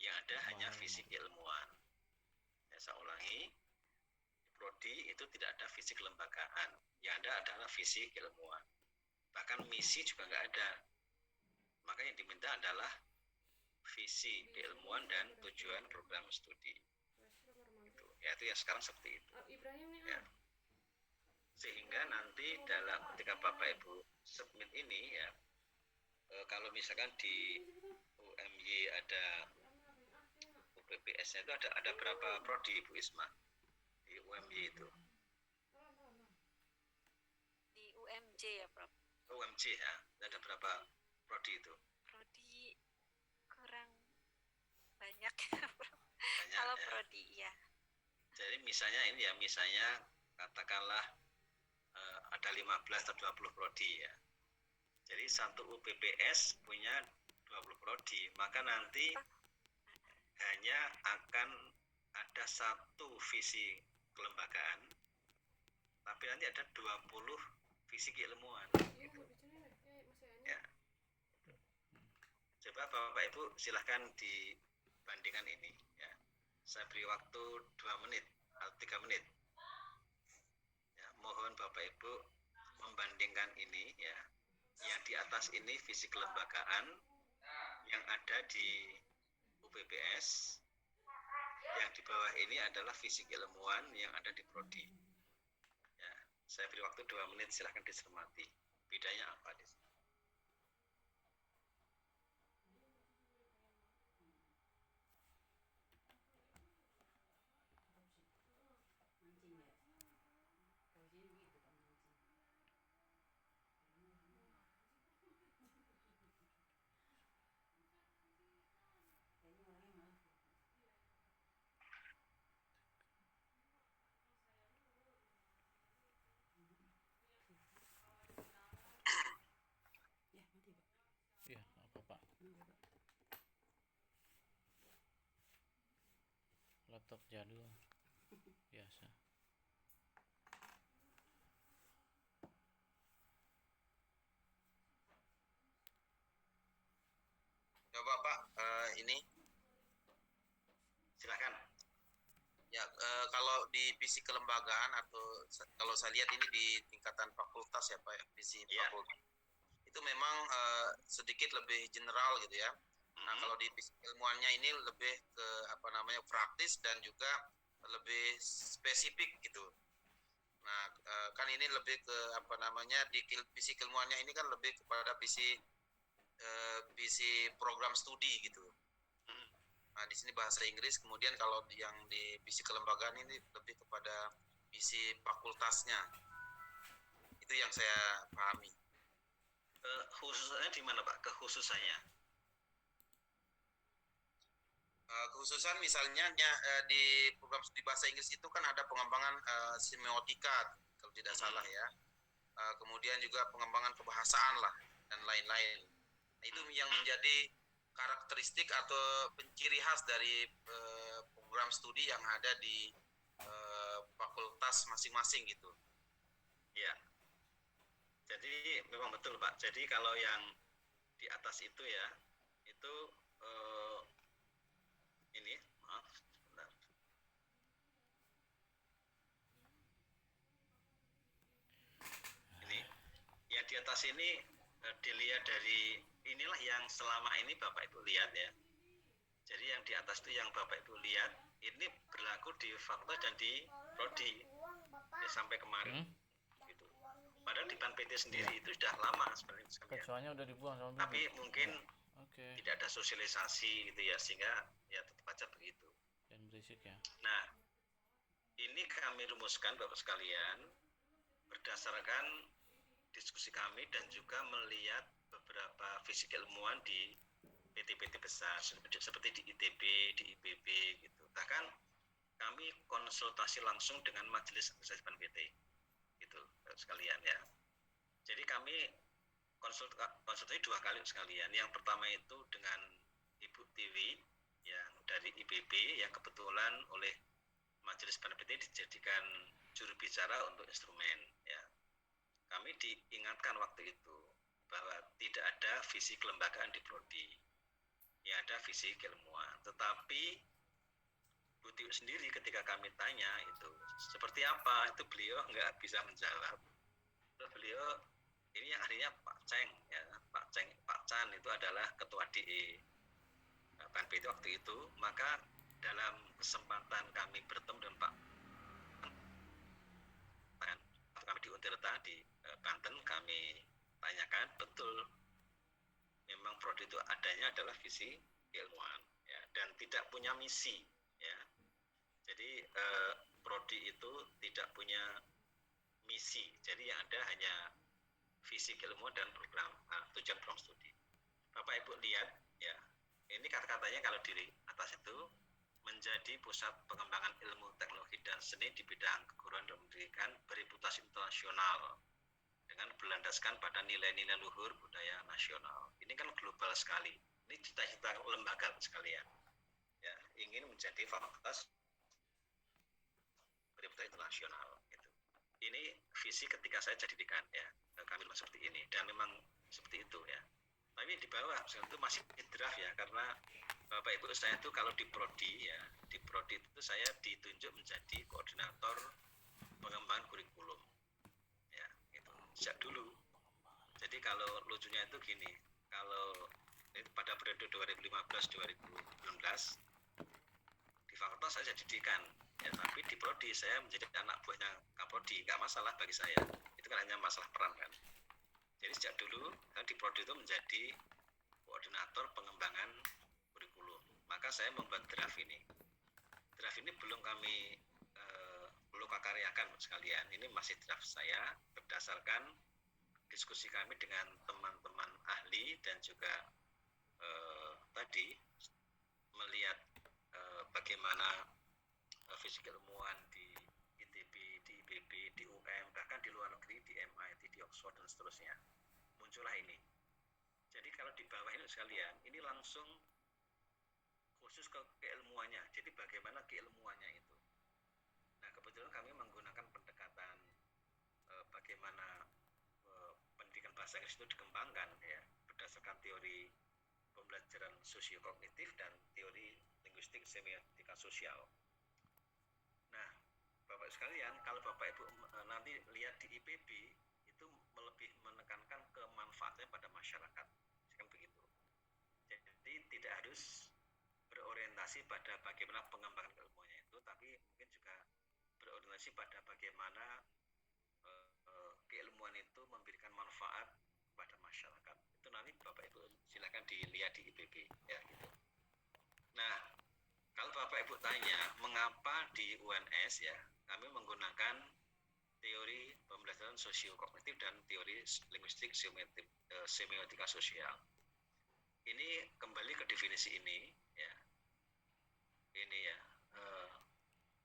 Yang ada hanya visi keilmuan. Ya, saya ulangi, di prodi itu tidak ada visi kelembagaan. Yang ada adalah visi keilmuan. Bahkan misi juga nggak ada. Maka yang diminta adalah visi keilmuan dan tujuan program studi. Ya, itu ya sekarang seperti itu. Ya. Sehingga nanti dalam ketika Bapak Ibu submit ini ya, kalau misalkan di UMY ada UPBS-nya itu ada berapa prodi Bu Isma di UMY itu? C ya. Ada berapa prodi itu? Prodi kurang banyak. Kalau ya. Prodi ya. Jadi misalnya ini ya, misalnya katakanlah ada 15 atau 20 prodi ya. Jadi satu UPPS punya 20 prodi, maka nanti hanya akan ada satu visi kelembagaan, tapi nanti ada 20 visi keilmuan gitu. Ya. Coba Bapak Ibu silahkan dibandingkan ini ya. Saya beri waktu 2 menit atau 3 menit ya, mohon Bapak Ibu membandingkan ini ya. Yang di atas ini visi kelembagaan yang ada di UPPS, yang di bawah ini adalah visi keilmuan yang ada di prodi ya. Saya beri waktu 2 menit, silahkan dicermati bedanya apa di sini. Iya, apa Pak? Laptop jadul biasa. Coba Pak, ini silakan. Ya, kalau di visi kelembagaan atau kalau saya lihat ini di tingkatan fakultas ya Pak, visi fakultas itu memang sedikit lebih general gitu ya. Nah, kalau di visi ilmuannya ini lebih ke praktis dan juga lebih spesifik gitu. Nah, kan ini lebih ke di visi ilmuannya ini kan lebih kepada visi program studi gitu. Nah, di sini bahasa Inggris, kemudian kalau yang di visi kelembagaan ini lebih kepada visi fakultasnya. Itu yang saya pahami. Khususnya di mana Pak? Kekhususannya? Kekhususan misalnya di program studi bahasa Inggris itu kan ada pengembangan semiotika kalau tidak salah ya. Kemudian juga pengembangan kebahasaan lah dan lain-lain. Nah, itu yang menjadi karakteristik atau penciri khas dari program studi yang ada di fakultas masing-masing gitu. Ya. Jadi memang betul Pak. Jadi kalau yang di atas itu ya, itu ini, maaf, sebentar. Ini, yang di atas ini dilihat dari inilah yang selama ini Bapak Ibu lihat ya. Jadi yang di atas itu yang Bapak Ibu lihat ini berlaku di fakultas dan di prodi ya, sampai kemarin. Padahal di PAN PT sendiri itu sudah lama sebenarnya. Kecuanya udah dibuang sama tapi mungkin tidak ada sosialisasi gitu ya, sehingga ya tetap aja begitu. Dan berisik ya. Nah, ini kami rumuskan Bapak sekalian berdasarkan diskusi kami dan juga melihat beberapa visi keilmuan di PT-PT besar seperti di ITB, di IPB gitu. Bahkan kami konsultasi langsung dengan Majelis Administrasi PAN PT. Gitu sekalian ya. Jadi kami konsultasi 2 kali sekalian. Yang pertama itu dengan Ibu Tiwi yang dari IPB yang kebetulan oleh Majelis PAN PT dijadikan juru bicara untuk instrumen ya. Kami diingatkan waktu itu bahwa tidak ada visi kelembagaan di prodi. Yang ada visi keilmuan. Tetapi Bu Tiwi sendiri ketika kami tanya itu seperti apa, itu beliau nggak bisa menjawab. Terus beliau ini yang artinya Pak Ceng ya, Pak Chan itu adalah ketua DE PAN PT waktu itu. Maka dalam kesempatan kami bertemu dengan Pak kami di Untirta di Banten, kami tanyakan betul memang prodi itu adanya adalah visi keilmuan ya, dan tidak punya misi ya. Jadi prodi itu tidak punya misi. Jadi yang ada hanya visi keilmuan dan program tujuan program studi. Bapak Ibu lihat ya, ini kata-katanya kalau di atas itu menjadi pusat pengembangan ilmu teknologi dan seni di bidang keguruan dan pendidikan bereputasi internasional dengan berlandaskan pada nilai-nilai luhur budaya nasional. Ini kan global sekali. Ini cita-cita lembaga sekalian. Ya, ingin menjadi fakultas bereputasi internasional. Gitu. Ini visi ketika saya jadi dekan ya, kami seperti ini dan memang seperti itu ya. Tapi di bawah itu masih draft ya, karena Bapak Ibu saya itu kalau di prodi ya, di prodi itu saya ditunjuk menjadi koordinator pengembangan kurikulum ya, itu sejak dulu. Jadi kalau lucunya itu gini, kalau pada periode 2015-2016 di fakultas saya jadi dekan ya, tapi di prodi saya menjadi anak buahnya Kaprodi, nggak masalah bagi saya, itu kan hanya masalah peran kan. Jadi sejak dulu kan di prodi itu menjadi koordinator pengembangan kurikulum. Maka saya membuat draft ini. Draft ini belum kami lokakaryakan sekalian. Ini masih draft saya berdasarkan diskusi kami dengan teman-teman ahli dan juga tadi melihat bagaimana fisik ilmuwan di ITB, di IPB, di UM, bahkan di luar negeri, di MIT, di Oxford dan seterusnya. Muncullah ini. Jadi kalau di bawah ini sekalian, ini langsung khusus ke keilmuannya. Jadi bagaimana keilmuannya itu. Nah, kebetulan kami menggunakan pendekatan bagaimana pendidikan bahasa Inggris itu dikembangkan ya, berdasarkan teori pembelajaran sosiokognitif dan teori linguistik semiotika sosial. Nah, Bapak sekalian, kalau Bapak Ibu nanti lihat di IPB itu lebih menekankan kemanfaatnya pada masyarakat, kan begitu. Jadi tidak harus berorientasi pada bagaimana pengembangan ilmunya itu, tapi mungkin juga berorientasi pada bagaimana keilmuan itu memberikan manfaat pada masyarakat. Itu nanti Bapak Ibu silakan dilihat di IPB ya gitu. Nah, kalau Bapak Ibu tanya mengapa di UNS ya kami menggunakan teori pembelajaran sosiokognitif dan teori linguistik semiotika sosial. Ini kembali ke definisi ini ya. Ini ya.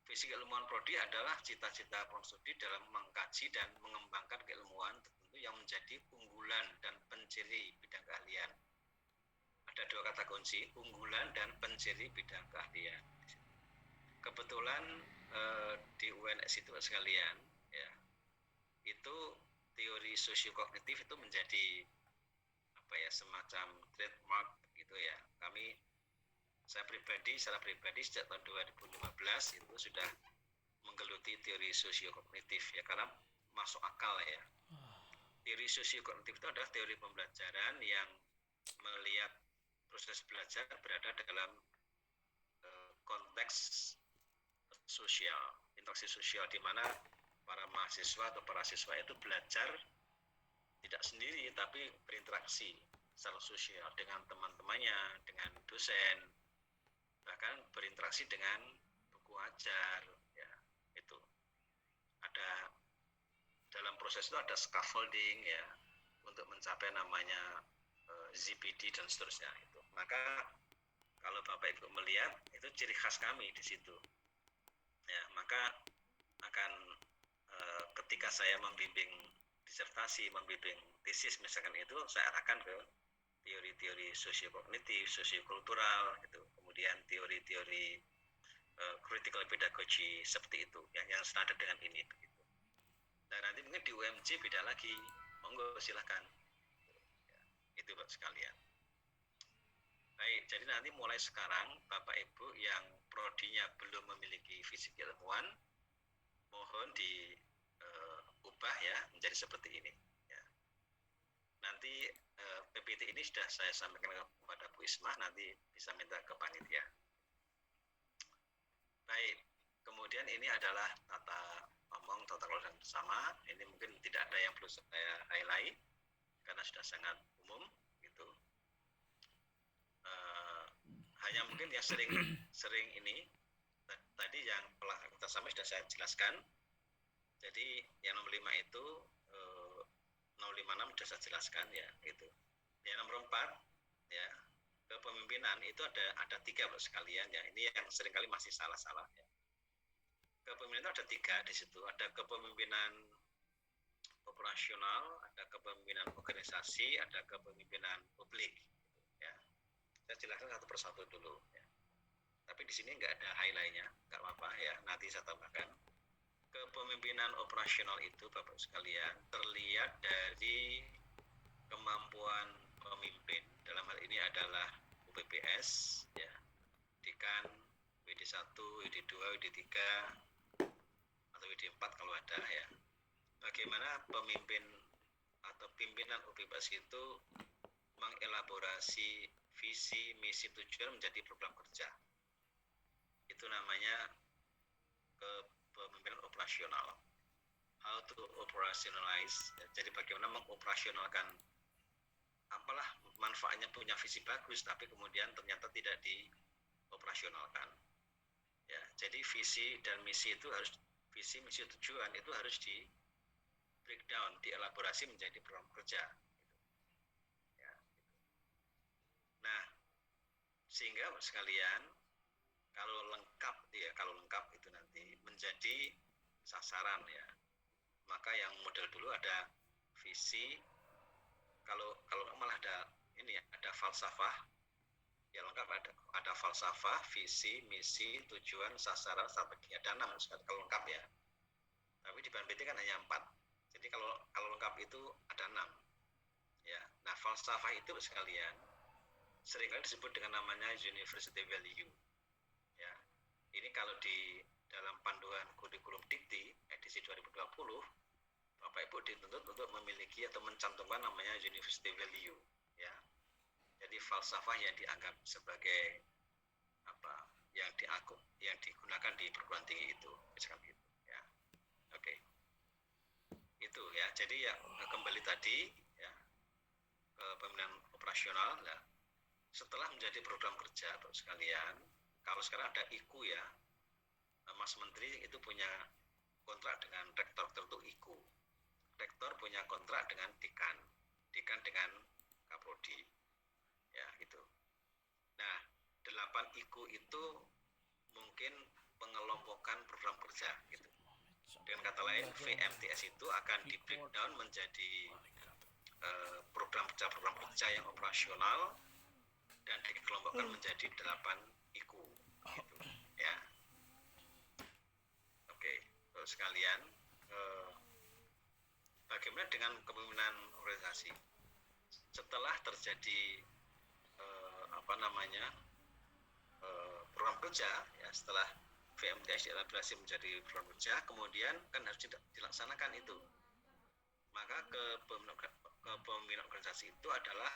Visi keilmuan prodi adalah cita-cita program studi dalam mengkaji dan mengembangkan keilmuan tertentu yang menjadi unggulan dan penciri bidang keahlian. Ada dua kata kunci, unggulan dan penciri bidang keahlian. Kebetulan di UNS itu sekalian ya, itu teori sosiokognitif itu menjadi apa ya, semacam trademark gitu ya. Saya secara pribadi sejak tahun 2015 itu sudah menggeluti teori sosiokognitif ya, karena masuk akal ya. Teori sosiokognitif itu adalah teori pembelajaran yang melihat proses belajar berada dalam konteks sosial, interaksi sosial, di mana para mahasiswa atau para siswa itu belajar tidak sendiri tapi berinteraksi secara sosial dengan teman-temannya, dengan dosen, bahkan berinteraksi dengan buku ajar ya. Itu ada dalam proses itu ada scaffolding ya untuk mencapai namanya ZPD dan seterusnya itu. Maka kalau Bapak Ibu melihat itu ciri khas kami di situ ya, maka akan ketika saya membimbing disertasi, membimbing tesis misalkan itu, saya arahkan ke teori-teori sosiokognitif, sosiokultural gitu, kemudian teori-teori critical pedagogy seperti itu yang standar dengan ini begitu. Dan nanti mungkin di UMJ beda lagi, monggo silahkan ya, itu Bapak sekalian. Baik, jadi nanti mulai sekarang Bapak Ibu yang prodinya belum memiliki visi keilmuan, mohon diubah ya menjadi seperti ini ya. Nanti PPT ini sudah saya sampaikan kepada Bu Isma, nanti bisa minta ke panitia. Baik, kemudian ini adalah tata ngomong, tata kelola bersama. Ini mungkin tidak ada yang perlu saya highlight karena sudah sangat umum gitu. Hanya mungkin yang sering ini tadi yang pelaksanaan sama sudah saya jelaskan. Jadi yang nomor 5 itu knowledge 56 sudah saya jelaskan ya, gitu. Yang nomor 4 ya, kepemimpinan itu ada 3 Bapak sekalian ya. Ini yang seringkali masih salah-salah ya. Kepemimpinan itu ada 3 di situ. Ada kepemimpinan operasional, ada kepemimpinan organisasi, ada kepemimpinan publik ya. Saya jelaskan satu persatu dulu ya. Tapi di sini nggak ada highlight-nya, nggak apa-apa ya, nanti saya tambahkan. Kepemimpinan operasional itu Bapak sekalian terlihat dari kemampuan pemimpin. Dalam hal ini adalah UPPS ya, Dekan, WD1, WD2, WD3 atau WD4 kalau ada ya. Bagaimana pemimpin atau pimpinan UPPS itu mengelaborasi visi, misi, tujuan menjadi program kerja. Itu namanya kepemimpinan operasional. How to operationalize. Jadi bagaimana mengoperasionalkan, apalah manfaatnya punya visi bagus tapi kemudian ternyata tidak dioperasionalkan. Ya, jadi visi dan misi itu harus, visi, misi, tujuan itu harus di breakdown, dielaborasi menjadi program kerja. Ya. Nah, sehingga sekalian kalau lengkap itu nanti menjadi sasaran ya. Maka yang model dulu ada visi, kalau malah ada ini ya, ada falsafah. Ya lengkap ada falsafah, visi, misi, tujuan, sasaran, strategi. Ada 6 sekali kalau lengkap ya. Tapi di BNPT kan hanya 4. Jadi kalau lengkap itu ada 6. Ya. Nah, falsafah itu sekalian seringkali disebut dengan namanya university value. Ya, ini kalau di dalam panduan kurikulum Dikti edisi 2020, Bapak Ibu dituntut untuk memiliki atau mencantumkan namanya university value. Ya, jadi falsafah yang dianggap sebagai apa, yang digunakan di perguruan tinggi itu, misalkan gitu. Ya, oke. Itu ya. Jadi ya kembali tadi ya, kepemimpinan operasional. Nah, setelah menjadi program kerja, Bapak sekalian. Kalau sekarang ada IKU ya, Mas Menteri itu punya kontrak dengan rektor tertentu IKU. Rektor punya kontrak dengan dekan dengan Kaprodi. Ya, gitu. Nah, 8 IKU itu mungkin pengelompokan program kerja gitu. Dengan kata lain, VMTS itu akan di breakdown menjadi program kerja yang operasional dan dikelompokkan menjadi 8 IKU gitu ya. Oke, terus sekalian, bagaimana dengan kepemimpinan organisasi setelah terjadi program kerja ya, setelah VMTS dielaborasi menjadi program kerja, kemudian kan harus dilaksanakan itu. Maka kepemimpinan organisasi itu adalah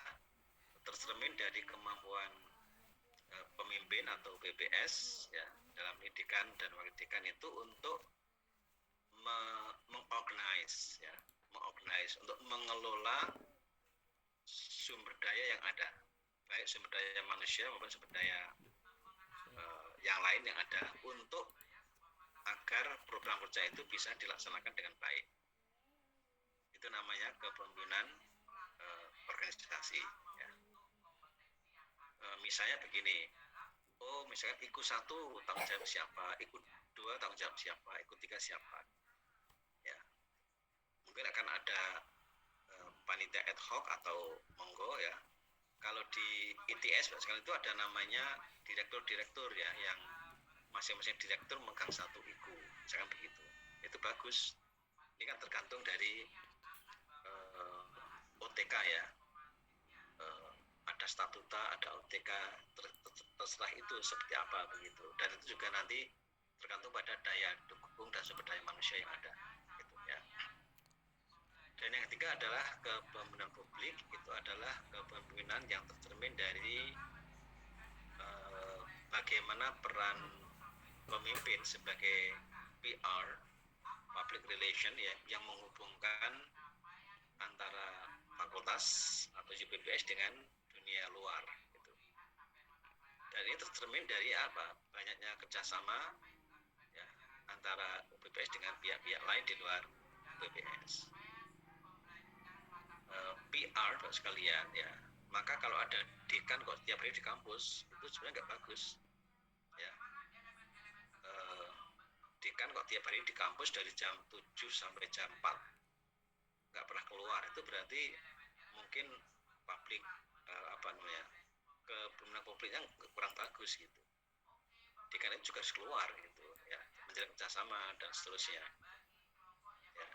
tercermin dari kemampuan pemimpin atau PPS ya, dalam pendidikan dan wakil dekan itu untuk mengorganize ya, untuk mengelola sumber daya yang ada, baik sumber daya manusia maupun sumber daya yang lain yang ada, untuk agar program kerja itu bisa dilaksanakan dengan baik. Itu namanya kepemimpinan organisasi ya. Misalnya begini, misalkan IKU 1 tanggung jawab siapa, IKU 2 tanggung jawab siapa, IKU 3 siapa ya. Mungkin akan ada panitia ad hoc atau monggo ya. Kalau di ITS sekali itu ada namanya direktur ya, yang masing-masing direktur megang 1 IKU, misalkan begitu. Itu bagus. Ini kan tergantung dari OTK ya. Ada statuta, ada OTK, terserah itu seperti apa begitu. Dan itu juga nanti tergantung pada daya dukung dan sumber daya manusia yang ada gitu ya. Dan yang ketiga adalah kepemimpinan publik. Itu adalah kepemimpinan yang tercermin dari bagaimana peran pemimpin sebagai PR, public relation ya, yang menghubungkan antara fakultas atau UPPS dengan dunia luar gitu. Dan ini tercermin dari apa? Banyaknya kerjasama ya, antara UPPS dengan pihak-pihak lain di luar UPPS. PR Bapak sekalian ya, maka kalau ada dekan kok tiap hari di kampus itu sebenarnya nggak bagus ya. Dekan kok tiap hari di kampus dari jam 7 sampai jam 4 nggak pernah keluar, itu berarti mungkin publik kepemimpinan publiknya kurang bagus gitu. Dekan itu juga harus keluar gitu ya, menjalin kerjasama dan seterusnya ya.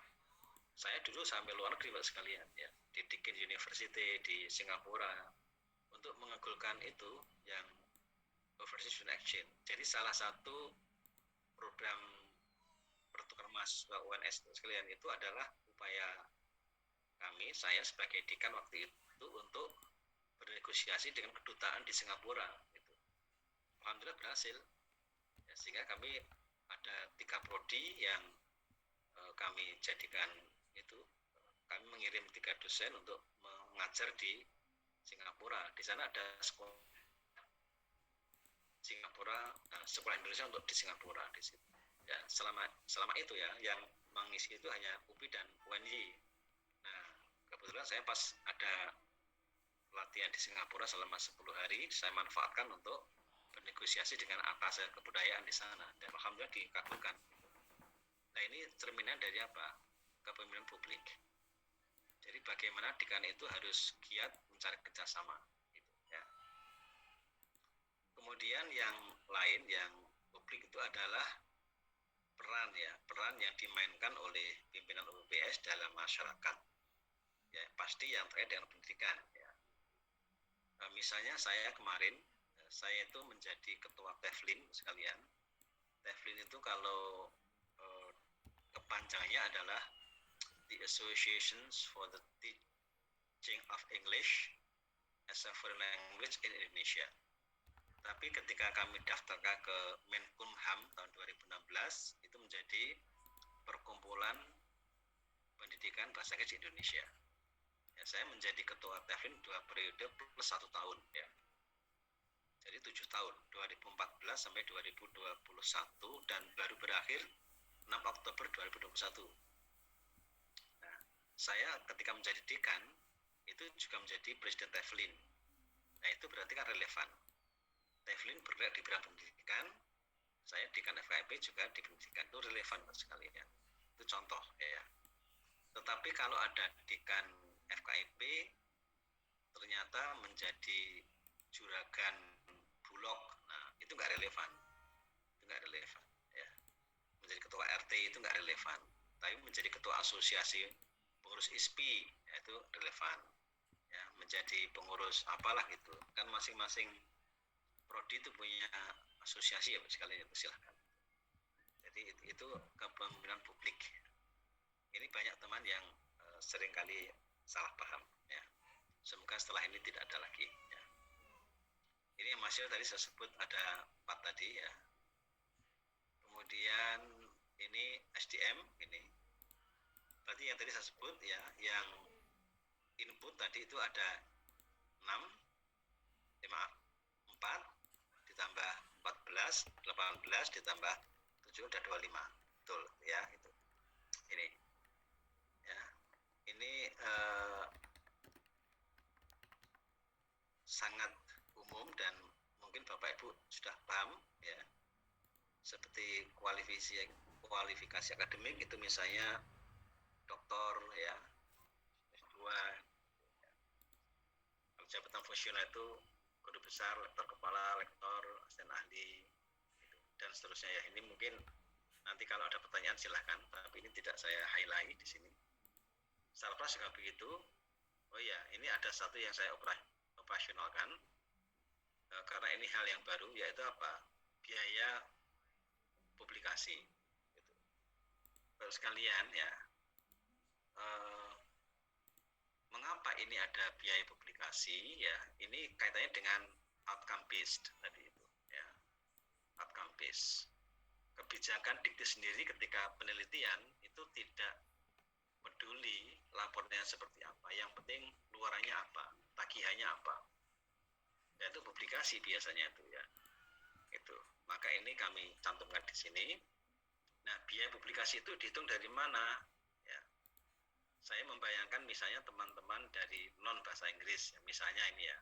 Saya dulu sampai luar negeri Pak sekalian ya, di Deakin University di Singapura untuk mengagulkan itu yang Overseas Student Exchange. Jadi salah satu program pertukaran mahasiswa UNS sekalian itu adalah upaya saya sebagai dekan waktu itu untuk bernegosiasi dengan kedutaan di Singapura gitu. Alhamdulillah berhasil ya, sehingga kami ada 3 prodi yang kami jadikan itu, kami mengirim 3 dosen untuk mengajar di Singapura. Di sana ada sekolah Singapura, sekolah Indonesia untuk di Singapura di situ. Ya, selama itu ya, yang mengisi itu hanya UPI dan UNY. Nah, kebetulan saya pas ada latihan di Singapura selama 10 hari, saya manfaatkan untuk bernegosiasi dengan atas kebudayaan di sana, dan alhamdulillah dikabulkan. Nah, ini cerminan dari apa? Kepemimpinan publik. Jadi bagaimana dekan itu harus giat mencari kerjasama gitu, ya. Kemudian yang lain yang publik itu adalah peran yang dimainkan oleh pimpinan UPS dalam masyarakat ya, pasti yang terkait dengan pendidikan ya. Misalnya saya kemarin saya itu menjadi ketua TEFLIN sekalian. TEFLIN itu kalau kepanjangannya adalah The Associations for the Teaching of English as a Foreign Language in Indonesia. Tapi ketika kami daftarkan ke Menkumham tahun 2016, itu menjadi Perkumpulan Pendidikan Bahasa Inggris di Indonesia. Ya, saya menjadi ketua TEFLIN 2 periode plus 1 tahun ya. Jadi 7 tahun, 2014 sampai 2021, dan baru berakhir 6 Oktober 2021. Nah, saya ketika menjadi dekan itu juga menjadi presiden TEFLIN. Nah, itu berarti kan relevan. TEFLIN bergerak di bidang pendidikan, saya dekan FKIP juga di pendidikan, itu relevan sekali ya. Itu contoh ya. Tetapi kalau ada dekan FKIP ternyata menjadi juragan Bulog, nah itu nggak relevan. Itu nggak relevan ya. Menjadi ketua RT itu nggak relevan. Tapi menjadi ketua asosiasi pengurus ISPI ya, itu relevan. Ya, menjadi pengurus apalah gitu. Kan masing-masing prodi itu punya asosiasi ya sekalian, itu silahkan. Jadi itu kepemimpinan publik. Ini banyak teman yang seringkali salah paham ya. Semoga setelah ini tidak ada lagi ya. Ini yang masih tadi saya sebut ada 4 tadi ya. Kemudian ini SDM ini. Berarti yang tadi saya sebut ya, yang input tadi itu ada 4 ditambah 14, 18 ditambah 7 udah 25. Betul ya, itu. Ini. Ya. Ini sangat umum dan mungkin Bapak Ibu sudah paham ya. Seperti kualifikasi akademik itu misalnya doktor ya, S2 ya. Kalau jabatan fungsional itu guru besar, lektor kepala, lektor, asisten ahli gitu, dan seterusnya ya. Ini mungkin nanti kalau ada pertanyaan silahkan, tapi ini tidak saya highlight di sini. Sarpras juga begitu. Oh ya, ini ada satu yang saya operasionalkan karena ini hal yang baru, yaitu apa? Biaya publikasi gitu. Baru sekalian ya, mengapa ini ada biaya publikasi ya? Ini kaitannya dengan outcome based tadi itu ya. Outcome based. Kebijakan Dikti sendiri ketika penelitian itu tidak peduli lapornya seperti apa, yang penting luarannya apa, tagihannya apa. Ya, itu publikasi biasanya itu ya. Itu. Maka ini kami cantumkan di sini. Nah, biaya publikasi itu dihitung dari mana? Ya. saya membayangkan misalnya teman-teman dari non bahasa Inggris, misalnya ini ya,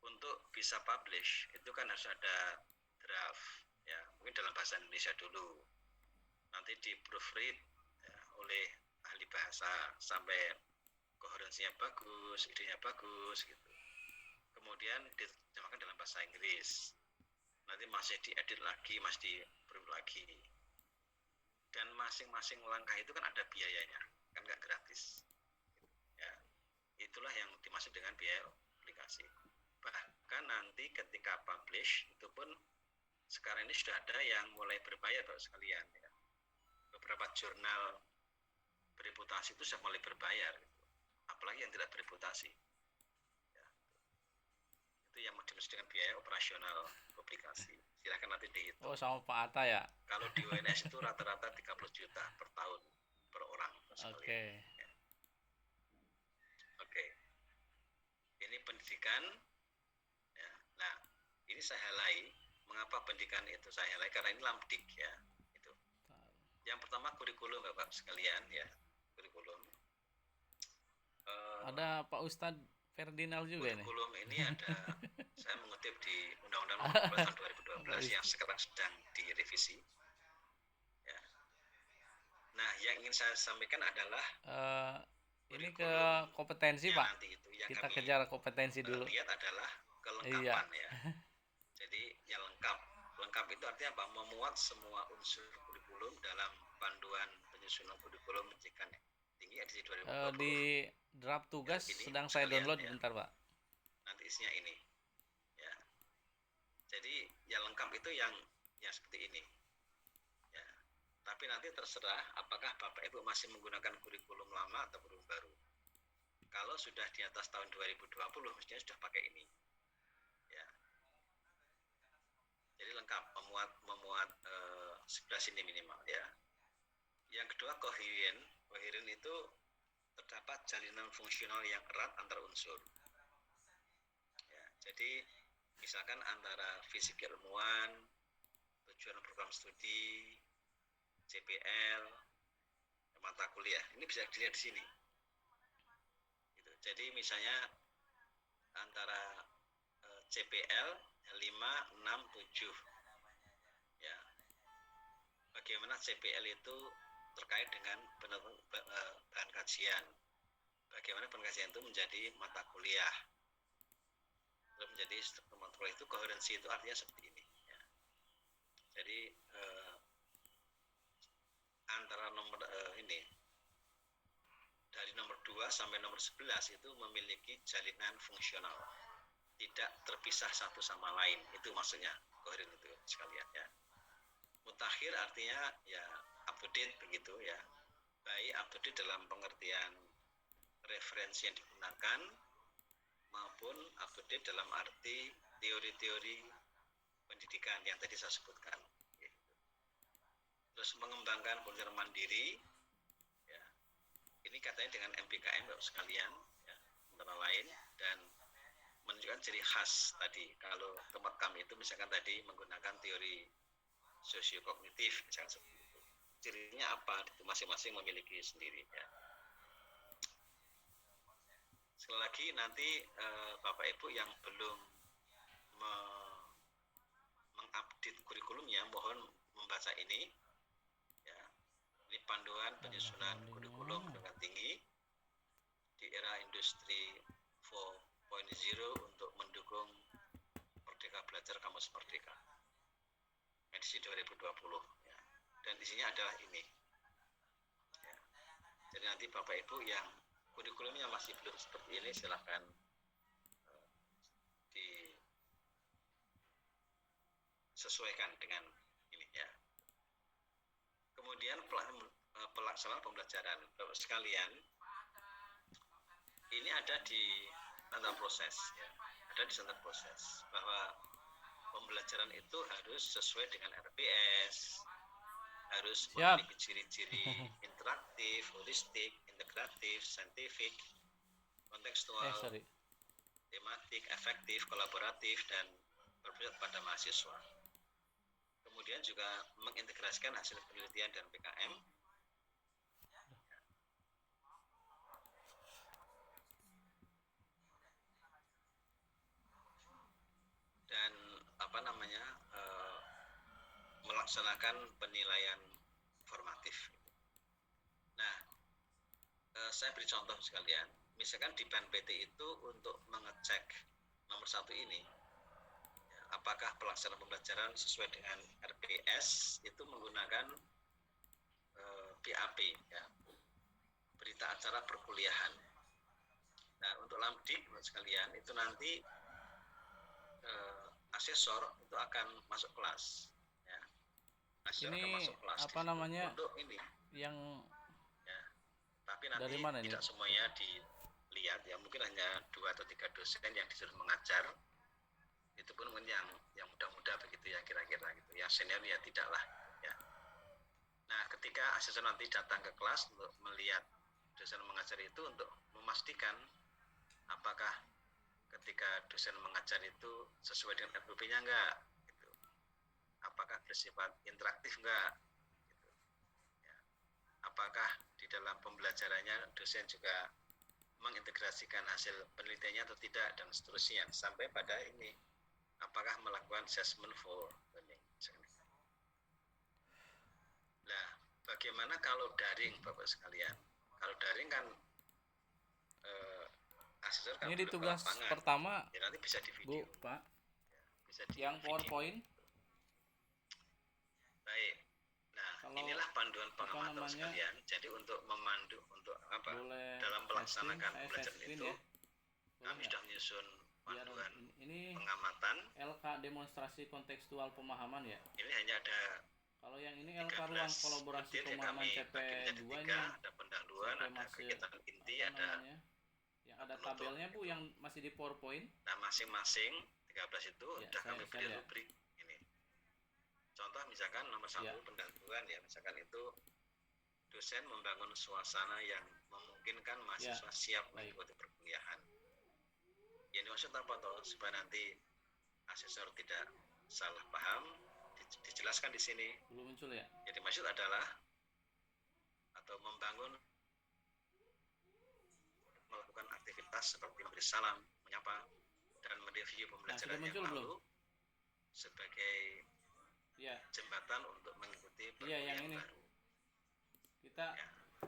untuk bisa publish itu kan harus ada draft, ya mungkin dalam bahasa Indonesia dulu, nanti di proofread ya, oleh ahli bahasa sampai koherensinya bagus, idenya bagus gitu. Kemudian diterjemahkan dalam bahasa Inggris, nanti masih diedit lagi, masih di-proof lagi. Dan masing-masing langkah itu kan ada biayanya, kan nggak gratis. Ya, itulah yang dimaksud dengan biaya publikasi. Bahkan nanti ketika publish itu pun sekarang ini sudah ada yang mulai berbayar Bapak sekalian. Ya. Beberapa jurnal bereputasi itu sudah mulai berbayar, gitu. Apalagi yang tidak bereputasi. Ya. Itu yang dimaksud dengan biaya operasional publikasi. Silahkan nanti dihitung. Oh, sama Pak Atta ya? Kalau di UNS itu rata-rata 30 juta per tahun per orang. Oke. Ya. Oke. Ini pendidikan. Ya. Nah, ini saya highlight. Mengapa pendidikan itu saya highlight? Karena ini Lamdik ya. Itu. Yang pertama kurikulum Bapak sekalian ya. Kurikulum. Ada Pak Ustadz Ferdinand juga ini. Kurikulum ini ada, saya mengutip di Undang-Undang Nomor 12 tahun 2012 yang sekarang sedang direvisi. Ya. Nah, yang ingin saya sampaikan adalah ini ke kompetensi Pak. Nanti itu yang kita kami kejar kompetensi dulu. Lihat adalah kelengkapan ya. Jadi yang lengkap. Lengkap itu artinya apa? Memuat semua unsur kurikulum dalam panduan penyusunan kurikulum pendidikan tinggi edisi 2020. Di draft tugas sedang saya download ya. Bentar Pak. Nanti isinya ini ya. Jadi yang lengkap itu yang seperti ini ya. Tapi nanti terserah apakah Bapak Ibu masih menggunakan kurikulum lama atau kurikulum baru. Kalau sudah di atas tahun 2020 mestinya sudah pakai ini ya. Jadi lengkap, memuat 11 ini minimal ya. Yang kedua koheren itu terdapat jalinan fungsional yang erat antar unsur. Ya, jadi misalkan antara fisik ilmuwan, tujuan program studi, CPL, mata kuliah, ini bisa dilihat di sini. Gitu. Jadi misalnya antara CPL 5, 6, 7. Ya. Bagaimana CPL itu terkait dengan bahan kajian. Bagaimana bahan kajian itu menjadi mata kuliah. Lalu menjadi struktur mata kuliah itu koherensi itu artinya seperti ini. Ya. Jadi antara nomor ini dari nomor 2 sampai nomor 11 itu memiliki jalinan fungsional. Tidak terpisah satu sama lain. Itu maksudnya koheren itu sekalian ya. Mutakhir artinya ya up to date begitu ya. Baik up to date dalam pengertian referensi yang digunakan maupun up to date dalam arti teori-teori pendidikan yang tadi saya sebutkan. Gitu. Terus mengembangkan belajar mandiri ya. Ini katanya dengan MPKM Bapak sekalian ya, antara lain, dan menunjukkan ciri khas tadi. Kalau tempat kami itu misalkan tadi menggunakan teori sosiokognitif misalkan seperti itu. Cirinya apa? Itu masing-masing memiliki sendiri ya. Sekali lagi nanti Bapak Ibu yang belum mengupdate kurikulumnya mohon membaca ini ya. Ini panduan penyusunan kurikulum pendidikan tinggi di era industri 4.0 untuk mendukung Merdeka Belajar Kampus Merdeka edisi 2020 ya. Dan isinya adalah ini ya. Jadi nanti Bapak Ibu yang kurikulumnya masih belum seperti ini silahkan disesuaikan dengan ini ya. Kemudian pelaksanaan pembelajaran Bapak sekalian, ini ada di standar proses ya. Ada di standar proses bahwa pembelajaran itu harus sesuai dengan RPS, harus memiliki ciri-ciri interaktif, holistik, integratif, saintifik, kontekstual, tematik, efektif, kolaboratif, dan berpusat pada mahasiswa. Kemudian juga mengintegrasikan hasil penelitian dan PKM. melaksanakan penilaian formatif. Nah, saya beri contoh sekalian. Misalkan di PNPT itu untuk mengecek nomor 1 ini, ya, apakah pelaksanaan pembelajaran sesuai dengan RPS itu menggunakan BAP, ya, berita acara perkuliahan. Nah, untuk Lamdik sekalian itu nanti asesor itu akan masuk kelas, ya. Asesor ini akan masuk kelas apa namanya untuk ini yang ya. Tapi nanti dari mana tidak ini? semuanya dilihat, ya, mungkin hanya 2 atau 3 dosen yang disuruh mengajar, itu pun mungkin yang muda-muda begitu ya kira-kira gitu, yang senior ya tidaklah, ya. Nah, ketika asesor nanti datang ke kelas untuk melihat dosen mengajar itu untuk memastikan apakah ketika dosen mengajar itu sesuai dengan SOP-nya enggak, gitu. Apakah bersifat interaktif enggak, gitu. Ya. Apakah di dalam pembelajarannya dosen juga mengintegrasikan hasil penelitiannya atau tidak, dan seterusnya, sampai pada ini apakah melakukan assessment for learning. Nah, bagaimana kalau daring, Bapak sekalian? Kalau daring kan asesor kan ini di tugas lapangan, pertama, ya, nanti bisa di video, Bu, Pak, ya, bisa di yang video. PowerPoint. Baik. Nah, Kalau inilah panduan pengamatan sekalian. Jadi untuk memandu, untuk apa? Dalam melaksanakan pembelajaran itu, ya. kami sudah menyusun panduan ini pengamatan. LK demonstrasi kontekstual pemahaman, ya. Ini hanya ada, kalau yang ini LK ruang kolaborasi pemahaman CP2 ini, ada pendahuluan, ada kegiatan inti, ada yang ada tabelnya, Bu, yang masih di PowerPoint. Nah, masing-masing 13 itu ya, sudah kami beri ya. rubrik ini. Contoh misalkan nomor 1 ya. pendahuluan, ya, misalkan itu dosen membangun suasana yang memungkinkan mahasiswa siap mengikuti perkuliahan. Yang dimaksud apa toh, supaya nanti asesor tidak salah paham, dijelaskan di sini. Belum muncul, ya. Jadi maksud adalah atau membangun, melakukan aktivitas seperti memberi salam, menyapa, dan mereview pembelajaran yang lalu sebagai jembatan untuk mengikuti perkuliahan baru. Kita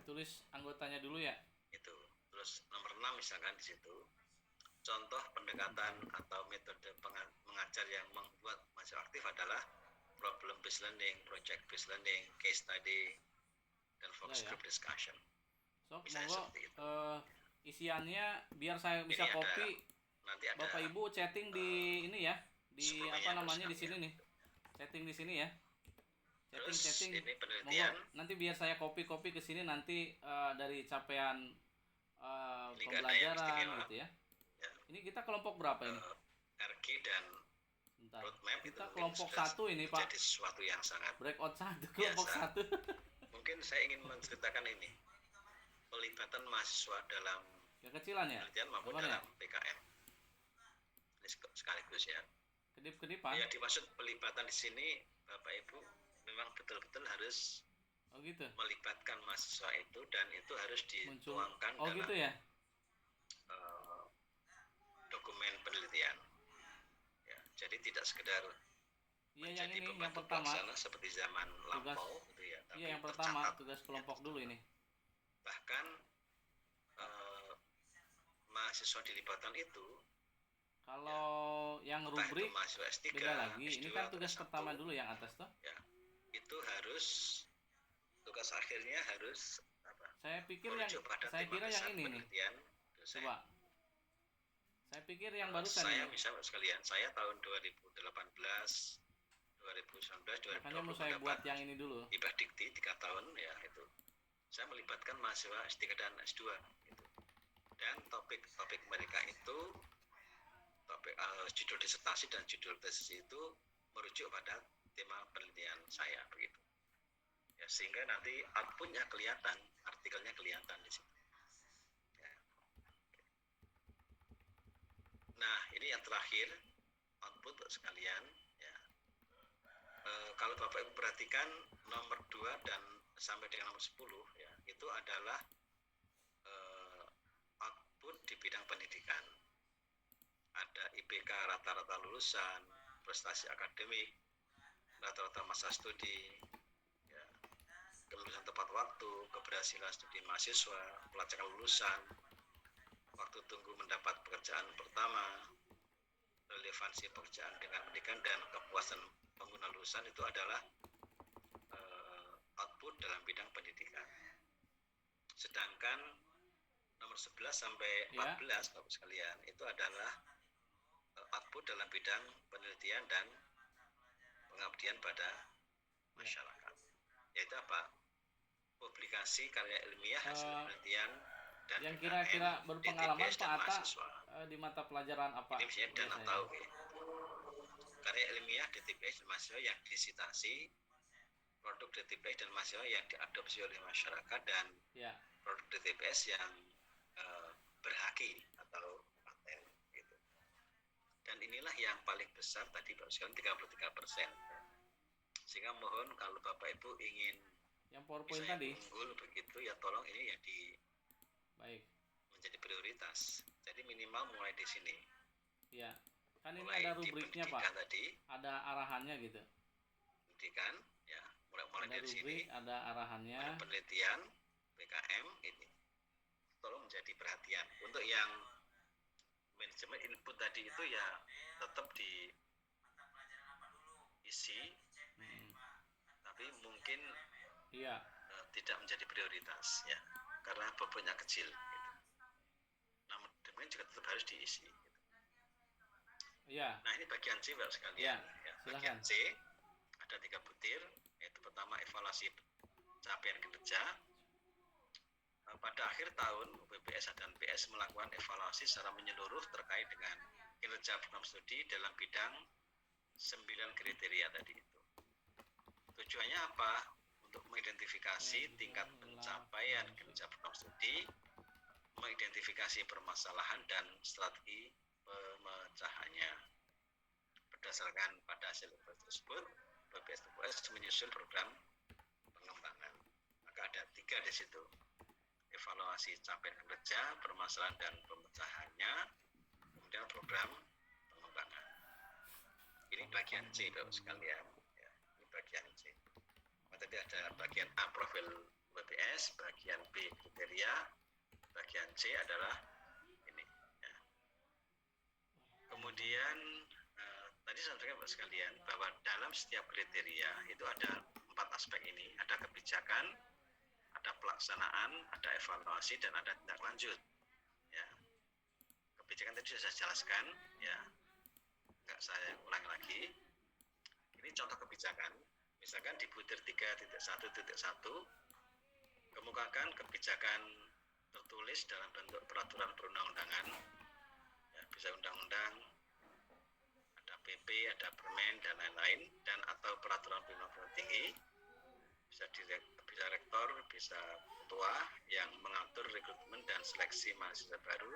tulis anggotanya dulu, ya. Itu. Terus nomor 6 misalkan di situ, contoh pendekatan atau metode mengajar yang membuat mahasiswa aktif adalah problem based learning, project based learning, case study, dan focus group discussion. So, monggo isiannya biar saya bisa ini copy. Nanti ada, Bapak Ibu chatting di ini ya, di apa namanya di sini nih. Chatting di sini ya. Chatting. Ini penelitian. Monggo, nanti biar saya copy ke sini nanti dari capaian pembelajaran gitu ya. Ini kita kelompok berapa ini? RG dan roadmap kita itu kelompok 1 ini, Pak. Jadi sesuatu yang sangat breakout 1, kelompok 1. Mungkin saya ingin menceritakan ini. Pelibatan mahasiswa dalam kecilan ya? penelitian maupun dalam PKM. Ini sekaligus ya. Kedip-kedipan. Ya, dimaksud pelibatan di sini, Bapak Ibu, memang betul-betul harus melibatkan mahasiswa itu, dan itu harus dituangkan dalam gitu ya? dokumen penelitian. Ya, jadi tidak sekedar menjadi pembantu pelaksana seperti zaman lampau gitu ya. Tapi yang pertama tugas kelompok dulu ini. Bahkan mahasiswa dilibatkan itu, kalau yang rubrik mahasiswa S3, beda lagi. S2, ini kan tugas pertama dulu yang atas toh. Ya, itu harus tugas akhirnya harus apa? Saya kira yang ini nih. Coba. Saya pikir yang barusan saya misalnya sekalian, saya tahun 2018, 2019, 2020 makanya mau saya buat yang ini dulu. Ibah Dikti 3 tahun ya itu. Saya melibatkan mahasiswa S3 dan S2 gitu. Dan topik mereka itu judul disertasi dan judul tesis itu merujuk pada tema penelitian saya begitu. Ya, sehingga nanti outputnya kelihatan, artikelnya kelihatan di situ. Nah, ini yang terakhir, output sekalian. Ya. Kalau Bapak Ibu perhatikan nomor 2 dan sampai dengan nomor 10, ya, itu adalah output di bidang pendidikan. Ada IPK rata-rata lulusan, prestasi akademik, rata-rata masa studi, ya, kelulusan tepat waktu, keberhasilan studi mahasiswa, pelacakan lulusan, waktu tunggu mendapat pekerjaan pertama, relevansi pekerjaan dengan pendidikan, dan kepuasan pengguna lulusan itu adalah output dalam bidang pendidikan. Sedangkan nomor 11 sampai 14 Bapak sekalian itu adalah output dalam bidang penelitian dan pengabdian pada masyarakat. Yaitu apa? Publikasi karya ilmiah hasil penelitian dan yang kira-kira berpengalaman DTPS Pak Atta di mata pelajaran apa? Ini misalnya dana tahu ya. Karya ilmiah DTPS dan mahasiswa yang disitasi, produk DTPS dan mahasiswa yang diadopsi oleh masyarakat, dan produk DTPS yang berhaki atau paten gitu. Dan inilah yang paling besar tadi Bapak sekalian 33%. Sehingga mohon kalau Bapak Ibu ingin yang PowerPoint tadi unggul begitu ya, tolong ini ya menjadi prioritas. Jadi minimal mulai di sini. Ya, kan ini mulai ada rubriknya Pak. Tadi, ada arahannya gitu. Pendidikan ya, mulai ada dari rubrik, sini. Ada arahannya. Ada penelitian, PKM ini. Tolong menjadi perhatian. Untuk yang manajemen input tadi itu ya tetap diisi, tapi mungkin tidak menjadi prioritas ya, karena bobotnya kecil. Gitu. Namun demikian juga tetap harus diisi. Gitu. Nah ini bagian C Bapak sekalian. Ya, bagian C ada 3 butir, yaitu pertama evaluasi capaian kinerja. Pada akhir tahun UPBS dan PS melakukan evaluasi secara menyeluruh terkait dengan kinerja program studi dalam bidang 9 kriteria tadi itu. Tujuannya apa? Untuk mengidentifikasi tingkat pencapaian kinerja program studi, mengidentifikasi permasalahan dan strategi pemecahannya. Berdasarkan pada hasil tersebut, UPBS menyusun program pengembangan. Maka ada 3 di situ. Evaluasi capaian kinerja, permasalahan dan pemecahannya, kemudian program pengembangan. Ini bagian C Bapak sekalian. Ya, ini bagian C. Tadi ada bagian A profil UPBS, bagian B kriteria, bagian C adalah ini. Ya. Kemudian tadi saya sampaikan Bapak sekalian bahwa dalam setiap kriteria itu ada 4 aspek ini, ada kebijakan, ada pelaksanaan, ada evaluasi, dan ada tindak lanjut. Ya. Kebijakan tadi sudah saya jelaskan, ya, nggak saya ulang lagi. Ini contoh kebijakan. Misalkan di butir 3.1.1 kemukakan kebijakan tertulis dalam bentuk peraturan perundang-undangan, ya, bisa undang-undang, ada PP, ada permen, dan lain-lain, dan atau peraturan pimpinan tinggi, bisa rektor, bisa ketua yang mengatur rekrutmen dan seleksi mahasiswa baru,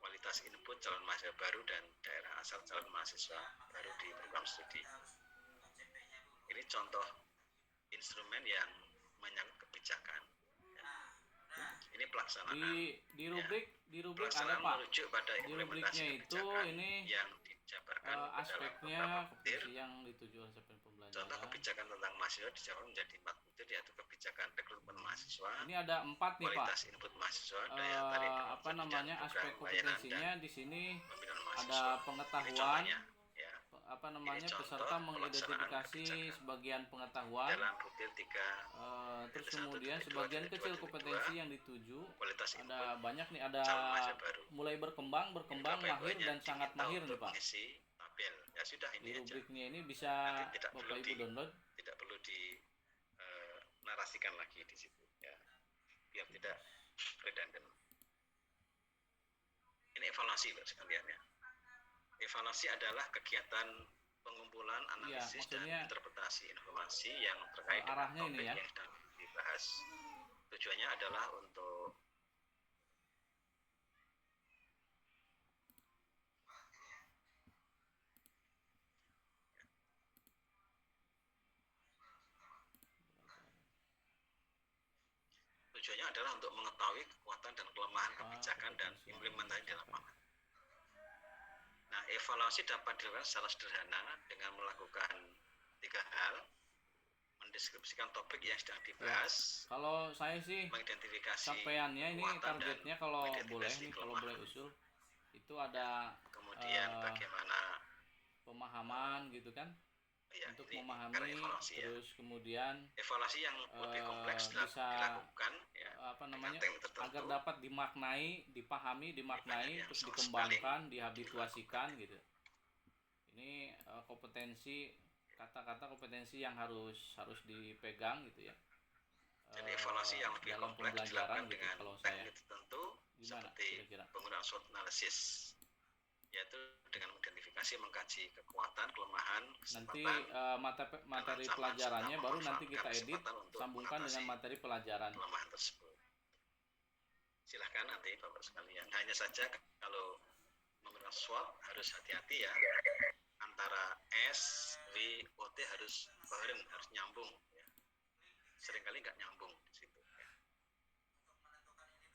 kualitas input calon mahasiswa baru, dan daerah asal calon mahasiswa baru di program studi. Ini contoh instrumen yang menyangkut kebijakan. Ya. Ini pelaksanaan. Di rubrik, ya. Di rubrik pelaksanaan ada Pak. Merujuk pada di rubriknya itu ini yang dijabarkan aspeknya yang dituju oleh pembelajaran. Contoh kebijakan tentang mahasiswa dijabarkan menjadi 4 butir, yaitu kebijakan rekrutmen mahasiswa. Ini ada 4 nih Pak. Kualitas input mahasiswa, daya tarik aspek kompetensinya di sini ada pengetahuan. Peserta mengidentifikasi sebagian pengetahuan, terus kemudian sebagian kecil kompetensi yang dituju, ada banyak nih, ada mulai berkembang, mahir, dan sangat mahir nih Pak. Ya sudah, ini di rubriknya ini bisa Bapak Ibu download. Tidak perlu di narasikan lagi di situ, ya, biar tidak redundant. Ini evaluasi Pak sekalian ya. Evaluasi adalah kegiatan pengumpulan, analisis, dan interpretasi informasi yang terkait dengan topik yang sedang dibahas. Tujuannya adalah untuk mengetahui kekuatan dan kelemahan kebijakan dan implementasi di lapangan. Nah, evaluasi dapat dilakukan secara sederhana dengan melakukan 3 mendeskripsikan topik yang sedang dibahas. Kalau saya sih mengidentifikasi capaiannya ini targetnya kalau boleh nih, kalau boleh usul itu ada kemudian bagaimana pemahaman gitu kan, untuk memahami, terus kemudian evaluasi yang lebih kompleks bisa dilakukan agar dapat dimaknai, dipahami, dimaknai, terus dikembangkan, dihabituasikan gitu. Ini kompetensi, kata-kata kompetensi yang harus dipegang gitu ya. Jadi evaluasi yang lebih dalam kompleks pembelajaran gitu, dengan kalau saya tertentu gimana seperti kira-kira penggunaan SWOT analysis, yaitu dengan mengidentifikasi, mengkaji kekuatan, kelemahan, nanti kesempatan, materi dan pelajarannya serta baru nanti kita memanfaatkan edit kesempatan untuk sambungkan dengan mengatasi materi pelajaran. kelemahan tersebut. Silahkan nanti Bapak sekalian. Hanya saja kalau menggunakan SWOT harus hati-hati ya, antara S, W, O, T harus bareng, harus nyambung ya. Seringkali nggak nyambung di situ ya.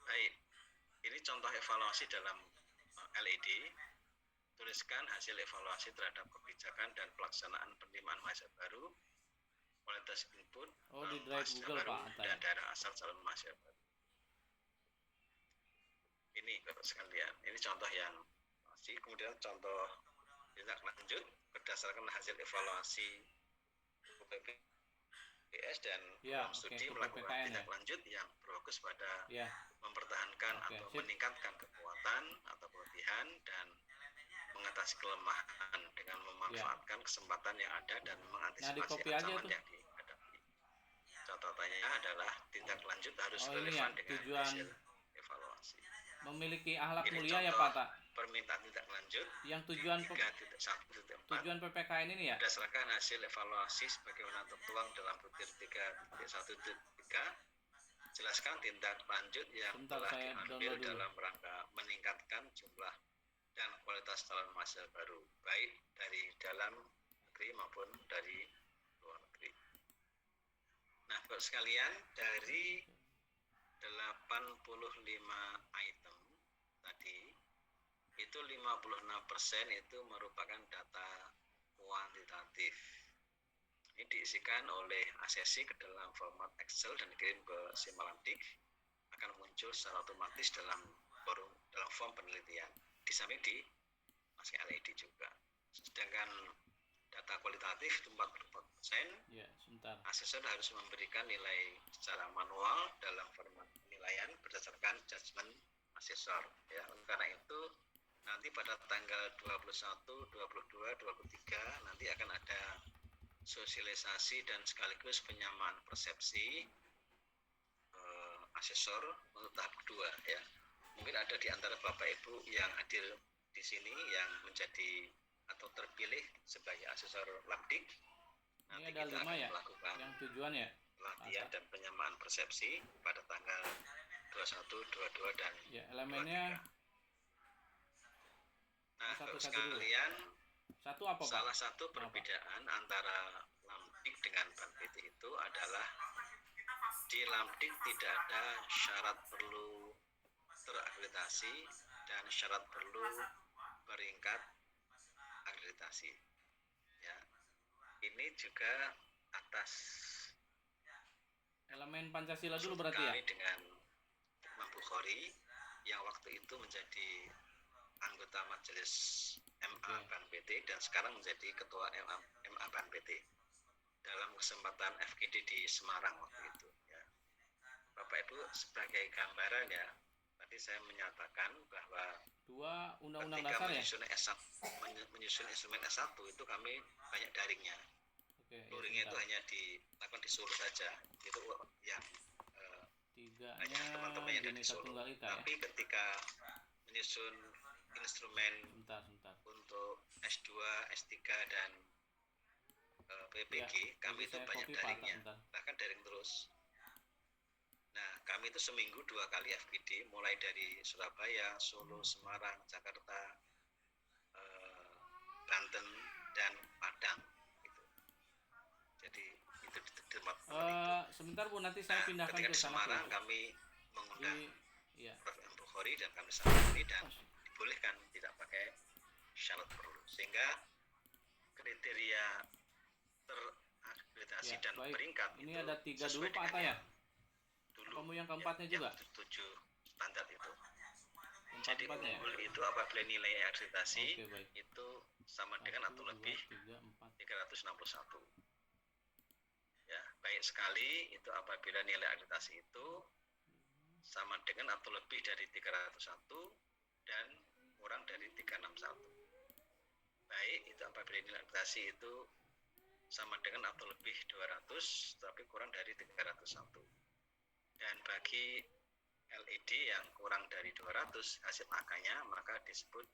Baik, ini contoh evaluasi dalam LED. Tuliskan hasil evaluasi terhadap kebijakan dan pelaksanaan penerimaan mahasiswa baru, kualitas input di drive Google baru, Pak dan daerah asal calon mahasiswa baru. Ini Bapak sekalian, ini contoh yang masih. Kemudian contoh tindak lanjut berdasarkan hasil evaluasi UPPS dan studi melakukan tindak lanjut yang berfokus pada mempertahankan atau meningkatkan kekuatan atau kelebihan dan mengatasi kelemahan dengan memanfaatkan kesempatan yang ada dan mengantisipasi ancaman yang dihadapi. Catatannya adalah tindak lanjut harus relevan dengan hasil evaluasi. Memiliki akhlak mulia ya Pak. Permintaan tindak lanjut yang tujuan PPKN ini ya, berdasarkan hasil evaluasi sebagaimana tertuang dalam butir 3.1.3, jelaskan tindak lanjut yang telah diambil dalam rangka meningkatkan jumlah dan kualitas calon mahasiswa baru, baik dari dalam negeri maupun dari luar negeri. Nah, Bapak sekalian, dari 85 item tadi, itu 56% itu merupakan data kuantitatif. Ini diisikan oleh ACC ke dalam format Excel dan dikirim ke Simalantik, akan muncul secara otomatis dalam form penelitian. Di samping di masih LED juga. Sedangkan data kualitatif itu 44%. Ya, sebentar. Asesor harus memberikan nilai secara manual dalam format penilaian berdasarkan judgement asesor. Ya, karena itu nanti pada tanggal 21, 22, 23 nanti akan ada sosialisasi dan sekaligus penyamaan persepsi asesor untuk tahap kedua ya. Mungkin ada di antara Bapak Ibu yang hadir di sini yang menjadi atau terpilih sebagai asesor Labdik. Nanti ini ada kita 5 akan ya, melakukan yang tujuannya pelatihan dan penyamaan persepsi pada tanggal 21, 22 dan ya, elemennya 23. Nah, sekalian satu apa, Pak? Salah satu perbedaan antara Labdik dengan BANPT itu adalah di Labdik tidak ada syarat perlu terakreditasi dan syarat perlu peringkat akreditasi. Ya, ini juga atas elemen Pancasila dulu berarti ya. Dengan Imam Bukhari yang waktu itu menjadi anggota majelis MA BANPT dan sekarang menjadi ketua MA BANPT dalam kesempatan FGD di Semarang waktu itu. Ya. Bapak Ibu sebagai gambaran ya. Tadi saya menyatakan bahwa undang-undang dasar menyusun instrumen S1 itu kami banyak daringnya. Luringnya itu hanya dilakukan di Solo saja. Itu yang tiganya teman-teman yang dari Solo. Tapi ketika menyusun instrumen untuk S2, S3 dan PPG, kami itu banyak daringnya. Bahkan daring terus. Nah, kami itu seminggu 2 kali FGD, mulai dari Surabaya, Solo, Semarang, Jakarta, Banten, dan Padang. Gitu. Jadi itu di tempat sebentar Bu, nanti saya pindahkan ke sana. Semarang kami mengundang Prof. M. Bukhari dan kami ini dan dibolehkan tidak pakai syarat perlu, sehingga kriteria terakreditasi dan Baik. peringkat Ini itu ada 3 dulu sesuai Pak Atta ya? dulu. Kamu yang keempatnya juga? Yang 7 standar itu. Jadi Keempat-empatnya ya? unggul itu apabila nilai akreditasi Oke, baik. itu sama 1, dengan atau 2, lebih 3, 4. 361. Ya, baik sekali itu apabila nilai akreditasi itu sama dengan atau lebih dari 301 dan kurang dari 361. Baik itu apabila nilai akreditasi itu sama dengan atau lebih 200 tapi kurang dari 301. Dan bagi LED yang kurang dari 200 hasil angkanya maka disebut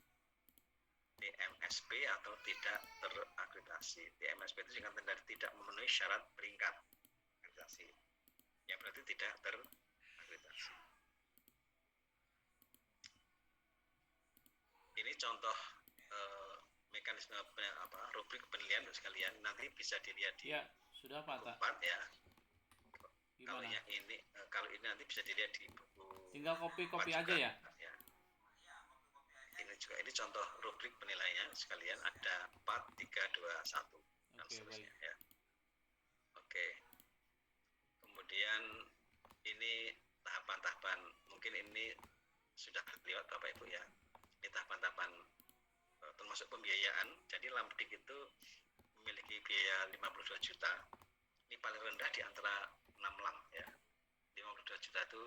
TMSP atau tidak terakreditasi. TMSP itu singkatan dari tidak memenuhi syarat peringkat akreditasi. Ya berarti tidak terakreditasi. Ini contoh mekanisme rubrik penilaian untuk sekalian, nanti bisa dilihat di ya, sudah Pak Atta. ya. Gimana? Kalau ini nanti bisa dilihat di buku. Tinggal copy aja ya? Ya. Ini contoh rubrik penilaian sekalian, ada 4, 3, 2, 1 dan seterusnya ya. Oke. Kemudian ini tahapan-tahapan, mungkin ini sudah lewat Bapak Ibu ya. Ini tahapan-tahapan termasuk pembiayaan. Jadi Lamdik itu memiliki biaya 52 juta. Ini paling rendah di antara 6 lam ya. 52 juta itu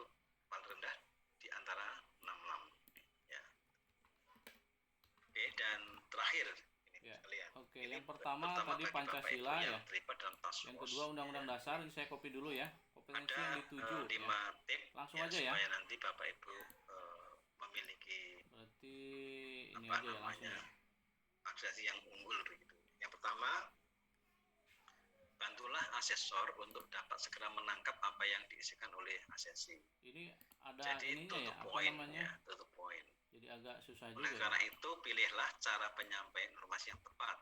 paling rendah di antara 6 lam ya. Oke, dan terakhir ini ya. sekalian. Oke, yang pertama tadi Pancasila ya. Yang kedua Undang-Undang Dasar, ini saya copy dulu ya. Kompetensi yang dituju 5 ya. tip Langsung ya, aja ya. supaya nanti Bapak Ibu memiliki Berarti ini aja ya langsung ya. akreditasi yang unggul begitu. Yang pertama, bantulah asesor untuk dapat segera menangkap apa yang diisikan oleh asesi. Ini ada Jadi ininya ya, apa point, namanya? Ya, tutup poin. Jadi agak susah Oleh juga. karena Ya. itu pilihlah cara penyampaian informasi yang tepat.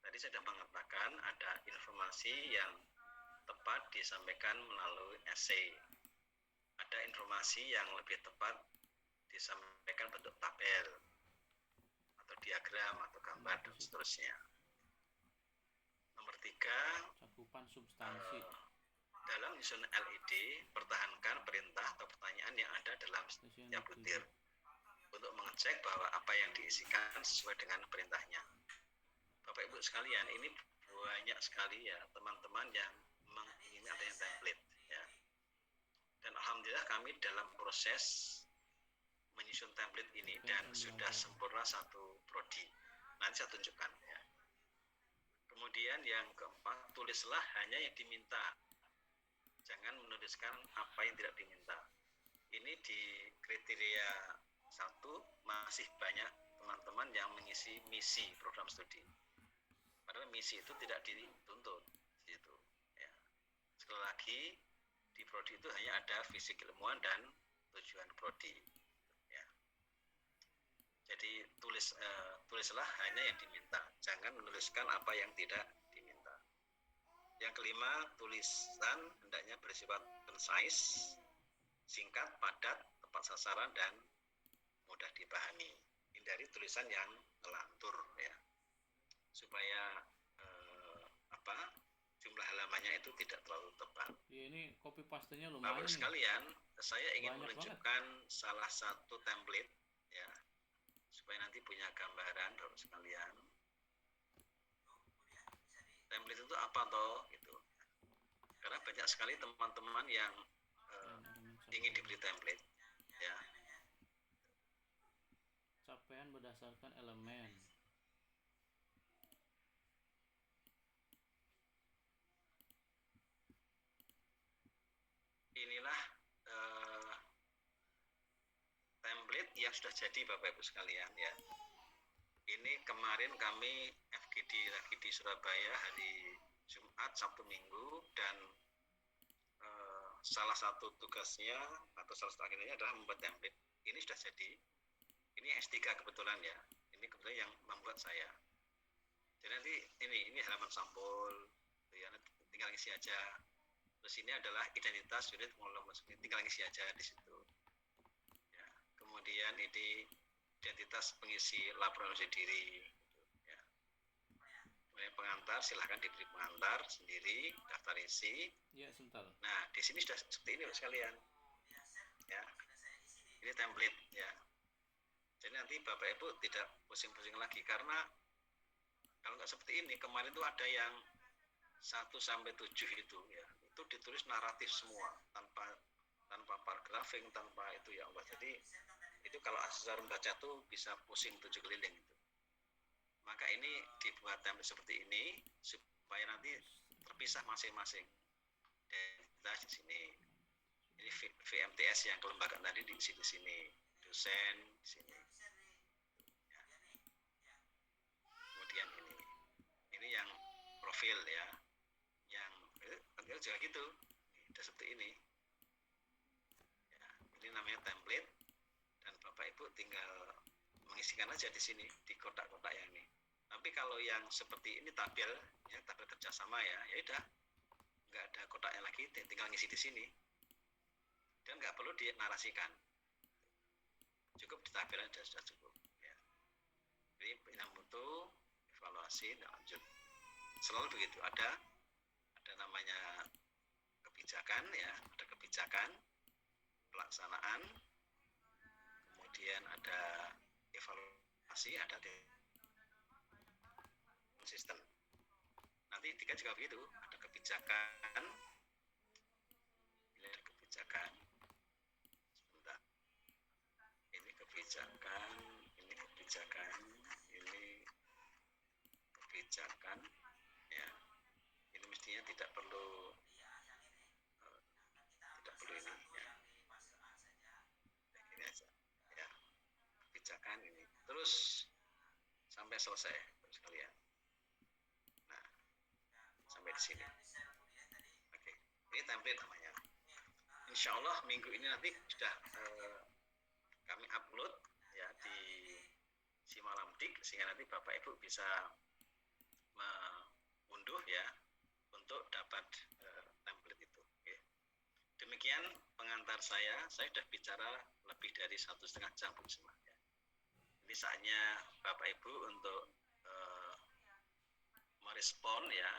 Tadi saya sudah mengatakan ada informasi yang tepat disampaikan melalui esai. Ada informasi yang lebih tepat disampaikan bentuk tabel atau diagram atau gambar dan seterusnya. Nomor 3, cakupan substansi. Dalam menyusun LED, pertahankan perintah atau pertanyaan yang ada dalam setiap butir untuk mengecek bahwa apa yang diisikan sesuai dengan perintahnya. Bapak Ibu sekalian, ini banyak sekali ya teman-teman yang ingin adanya template ya. Dan alhamdulillah kami dalam proses menyusun template ini dan sudah sempurna satu prodi. Nanti saya tunjukkan ya. Kemudian yang keempat, tulislah hanya yang diminta. Jangan menuliskan apa yang tidak diminta. Ini di kriteria 1 masih banyak teman-teman yang mengisi misi program studi. Padahal misi itu tidak dituntut gitu ya. Sekali lagi di prodi itu hanya ada visi keilmuan dan tujuan prodi ya. Jadi tulislah hanya yang diminta, jangan menuliskan apa yang tidak diminta. Yang kelima, tulisan hendaknya bersifat concise, singkat, padat, tepat sasaran dan mudah dipahami. Hindari tulisan yang ngelantur ya, supaya jumlah halamannya itu tidak terlalu tebal. Ya, ini copy paste-nya lumayan. Bapak sekalian, saya ingin menunjukkan salah satu template ya, supaya nanti punya gambaran Bapak sekalian. Template itu apa toh gitu. Karena banyak sekali teman-teman yang ingin diberi template ya. Capaian berdasarkan elemen. Inilah template yang sudah jadi Bapak Ibu sekalian ya. Ini kemarin kami FGD lagi di Surabaya hari Jumat, Sabtu, Minggu, dan salah satu tugasnya atau salah satu agendanya adalah membuat template. Ini sudah jadi. Ini S3 kebetulan ya. Ini kebetulan yang membuat saya. Jadi nanti ini halaman sampul, ya, tinggal isi aja. Terus ini adalah identitas unit pengelola musik, tinggal isi aja di situ. Ya. Kemudian ini identitas pengisi laporan uji diri. Ya. pengantar, silahkan diberi pengantar sendiri, daftar isi. Ya, sebentar. Nah, di sini sudah seperti ini sekalian. Ya, ini template ya. Jadi nanti Bapak Ibu tidak pusing-pusing lagi, karena kalau nggak seperti ini, kemarin itu ada yang 1 sampai 7 itu ya, itu ditulis naratif semua, tanpa paragrafing, tanpa itu ya Allah. Jadi itu kalau asesor membaca tuh bisa pusing 7 keliling itu. Maka ini dibuat template seperti ini supaya nanti terpisah masing-masing. Dan di sini ini VMTS yang kelembagaan tadi di sini, dosen di sini. Ya. Kemudian ini yang profil ya, yang juga gitu, udah seperti ini. Ya, ini namanya template, dan Bapak Ibu tinggal mengisikan aja di sini di kotak-kotak yang ini. Tapi kalau yang seperti ini tabel ya, tabel kerjasama ya udah nggak ada kotaknya lagi, tinggal ngisi di sini dan nggak perlu dinarasikan, cukup di tabel aja sudah cukup ya. Jadi yang mutu evaluasi dan lanjut selalu begitu, ada namanya kebijakan ya, ada kebijakan pelaksanaan, kemudian ada evaluasi, ada sistem. Nanti 3 juga begitu, ada kebijakan, ini ada kebijakan, sebentar, ini kebijakan, ini kebijakan, ini kebijakan, ya, ini mestinya tidak perlu ini ya, ini aja, ya, kebijakan ini, terus sampai selesai sekalian. Sampai di sini. Oke, ini template namanya. Insya Allah minggu ini nanti sudah kami upload ya di Simalamdik, sehingga nanti Bapak Ibu bisa mengunduh ya untuk dapat template itu. Oke. Demikian pengantar saya sudah bicara lebih dari 1,5 jam semua. Ya. Ini saatnya Bapak Ibu untuk merespon ya.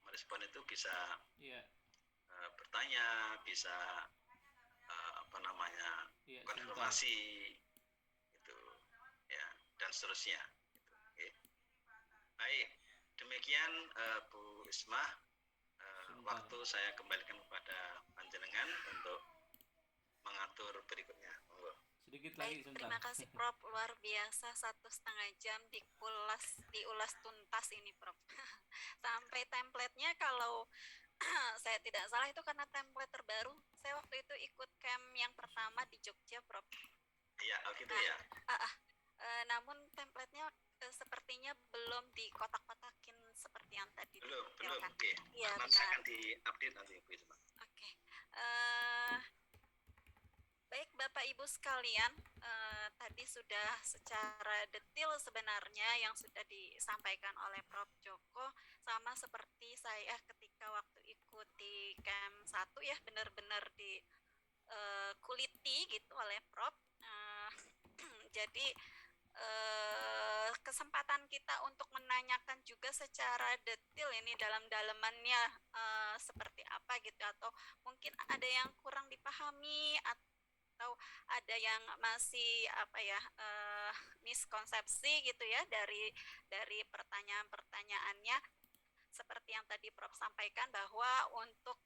Merespon itu bisa bertanya, bisa konfirmasi itu ya, dan seterusnya gitu. Okay. Baik, demikian Bu Ismah, waktu saya kembalikan kepada panjenengan untuk mengatur berikutnya. Sedikit lagi. Baik, terima kasih Prof, luar biasa, 1,5 jam diulas tuntas ini Prof. Sampai template-nya kalau saya tidak salah itu karena template terbaru. Saya waktu itu ikut camp yang pertama di Jogja Prof. Iya, gitu ya. Namun template-nya sepertinya belum dikotak-kotakin seperti yang tadi. Belum. Oke. Iya, nanti akan diupdate nanti Bu Ismah. Oke. Baik Bapak Ibu sekalian, tadi sudah secara detail sebenarnya yang sudah disampaikan oleh Prof. Joko, sama seperti saya ketika waktu ikut di camp 1 ya, benar-benar di kuliti gitu oleh Prof. Jadi kesempatan kita untuk menanyakan juga secara detail ini dalam-dalamannya seperti apa gitu, atau mungkin ada yang kurang dipahami atau ada yang masih miskonsepsi gitu ya dari pertanyaan-pertanyaannya, seperti yang tadi Prof sampaikan bahwa untuk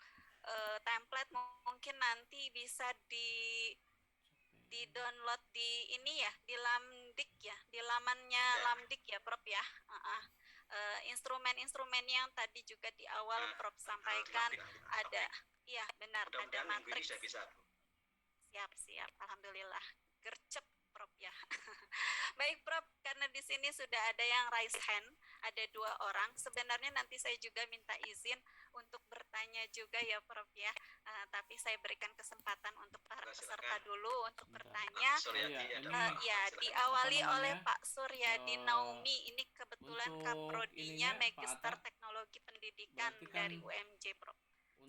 template mungkin nanti bisa di download di ini ya, di Lamdik ya, di lamannya Lamdik ya Prof ya. Instrumen-instrumen yang tadi juga di awal Prof sampaikan ada, iya benar, ada matriks. Siap, alhamdulillah, gercep Prof ya. Baik Prof, karena di sini sudah ada yang raise hand, ada 2 orang. Sebenarnya nanti saya juga minta izin untuk bertanya juga ya Prof ya. Tapi saya berikan kesempatan untuk para peserta dulu untuk bertanya. Diawali oleh Pak Suryadi Naomi. Ini kebetulan kaprodinya Magister Teknologi Pendidikan dari UMJ Prof.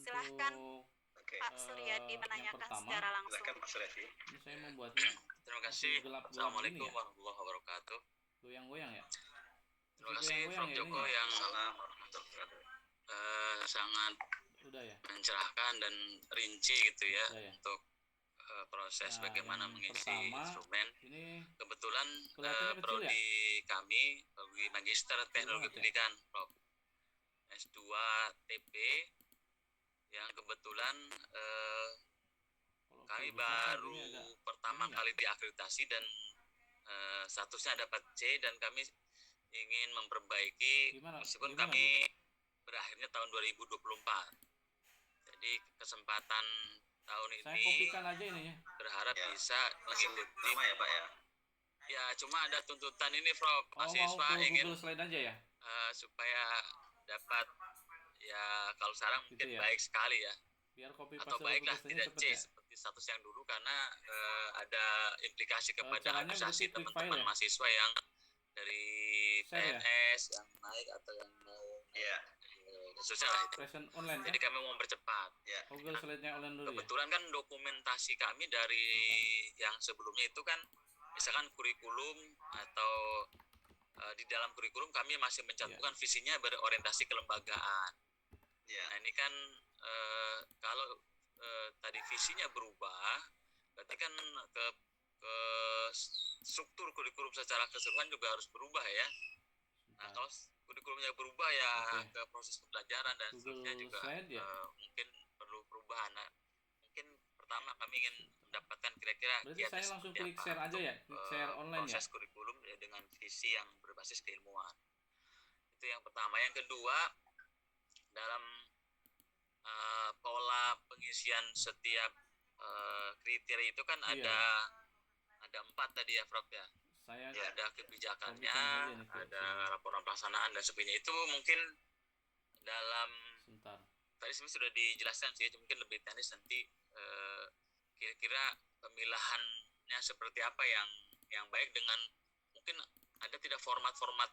Silahkan Pak Suryadi menanyakan secara langsung. Pak Suryadi. Ini saya membuatnya. Terima kasih. Gelap-gelap Assalamualaikum ya? warahmatullahi wabarakatuh. Goyang-goyang ya? Terima kasih Prof. Joko yang sangat mencerahkan dan rinci gitu ya, untuk proses bagaimana mengisi instrumen. Kebetulan prodi kami, prodi Magister Teknologi Pendidikan, Prof. S2 TP, yang kebetulan kami baru pertama kali diakreditasi dan statusnya dapat C, dan kami ingin memperbaiki meskipun kami berakhirnya tahun 2024. Jadi kesempatan tahun ini berharap bisa mengikuti ya Pak ya. Ya, cuma ada tuntutan ini, Prof. Mahasiswa ingin aja ya? Supaya dapat, ya kalau sekarang mungkin baik sekali ya, biar atau baiklah tidak C seperti status yang dulu, karena ada implikasi kepada administrasi teman-teman mahasiswa yang dari PNS yang naik atau yang mau khususnya online. Jadi kami mau mempercepat. Ya. Kebetulan kan dokumentasi kami dari yang sebelumnya itu kan, misalkan kurikulum atau di dalam kurikulum kami masih mencantumkan visinya berorientasi kelembagaan. Nah ini kan kalau tadi visinya berubah, berarti kan ke struktur kurikulum secara keseluruhan juga harus berubah ya. Nah kalau kurikulumnya berubah ya, ke proses pembelajaran dan seterusnya juga mungkin perlu perubahan. Nah, mungkin pertama kami ingin mendapatkan kira-kira saya langsung klik share aja ya, klik share online proses kurikulum dengan visi yang berbasis keilmuan. Itu yang pertama. Yang kedua, dalam pola pengisian setiap kriteria itu kan ada 4 tadi ya, Prof ya. Ada kebijakannya, ada laporan pelaksanaan dan sebagainya. Itu mungkin dalam tadi sebenarnya sudah dijelaskan sih, mungkin lebih teknis nanti kira-kira pemilahannya seperti apa yang baik, dengan mungkin ada tidak format-format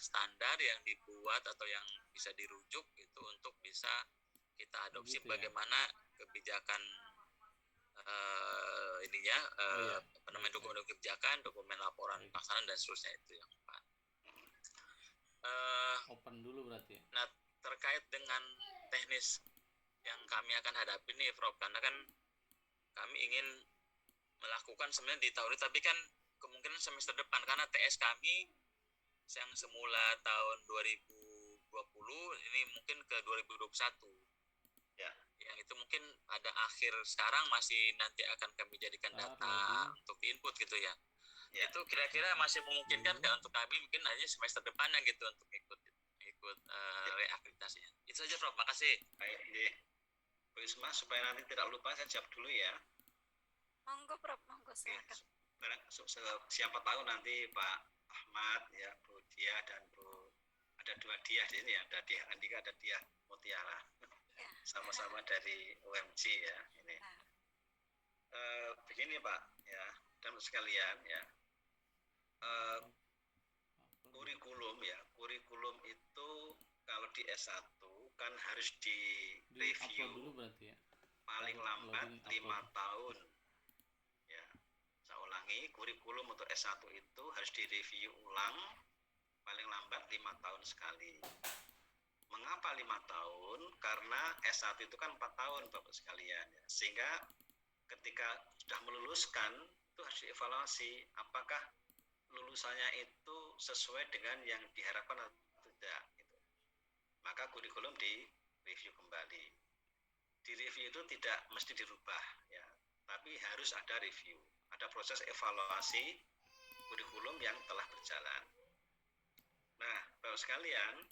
standar yang dibuat atau yang bisa dirujuk itu untuk bisa kita adopsi bagaimana kebijakan dokumen kebijakan, dokumen laporan pelaksanaan dan seterusnya. Itu yang Pak. Open dulu berarti. Nah, terkait dengan teknis yang kami akan hadapi nih, Prof, karena kan kami ingin melakukan sebenarnya di tahun ini, tapi kan kemungkinan semester depan, karena TS kami yang semula tahun 2020 ini mungkin ke 2021. Ya, yang itu mungkin pada akhir sekarang masih nanti akan kami jadikan data untuk input gitu ya. Itu kira-kira masih memungkinkan nggak untuk kami mungkin hanya semester depannya gitu untuk ikut reakreditasinya. Itu saja, Prof. Makasih. Baik, Bu Isma, supaya nanti tidak lupa saya jawab dulu ya. Monggo, Prof. Monggo, silakan. Siapa tahu nanti Pak Ahmad ya, Bu Dia dan Bu, ada 2 Dia di sini ya, ada Dia Andika, ada Dia Mutiara. Sama-sama dari UMG ya ini. Begini Pak ya, dan sekalian ya, kurikulum itu kalau di S1 kan harus direview paling lambat 5 tahun ya. Saya ulangi, kurikulum untuk S1 itu harus direview ulang paling lambat 5 tahun sekali. Mengapa 5 tahun? Karena S1 itu kan 4 tahun Bapak sekalian ya. Sehingga ketika sudah meluluskan itu harus dievaluasi apakah lulusannya itu sesuai dengan yang diharapkan atau tidak gitu. Maka kurikulum direview kembali. Di review itu tidak mesti dirubah ya, tapi harus ada review, ada proses evaluasi kurikulum yang telah berjalan. Nah, Bapak sekalian,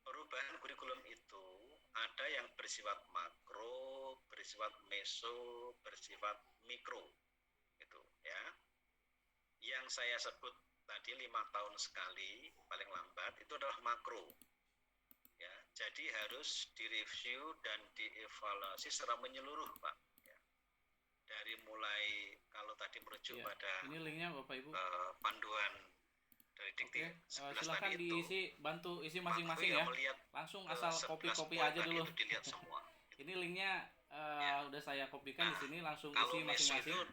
perubahan kurikulum itu ada yang bersifat makro, bersifat meso, bersifat mikro, gitu ya. Yang saya sebut tadi 5 tahun sekali paling lambat itu adalah makro, ya. Jadi harus direview dan dievaluasi secara menyeluruh, Pak. Ya. Dari mulai kalau tadi merujuk pada ini linknya Bapak Ibu, panduan dari dikti. Silakan diisi, bantu isi masing-masing ya. Langsung asal copy aja dulu. Dilihat semua. Ini linknya udah saya kopikan di sini, langsung isi masing-masing.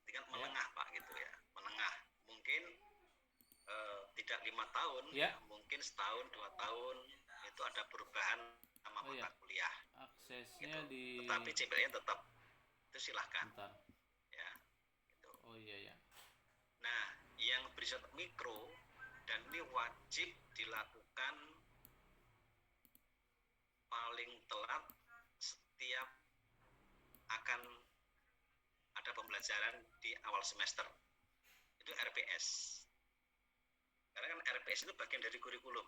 Tingkat menengah Pak gitu ya, menengah. Mungkin tidak 5 tahun, mungkin setahun 2 tahun itu ada perubahan sama mata kuliah. Aksesnya gitu. di. Tetapi CPL-nya tetap itu silahkan. Bentar. Ya, gitu. Oh iya. Nah, yang berisiko mikro dan ini wajib dilakukan paling telat setiap akan ada pembelajaran di awal semester. Itu RPS. Karena kan RPS itu bagian dari kurikulum.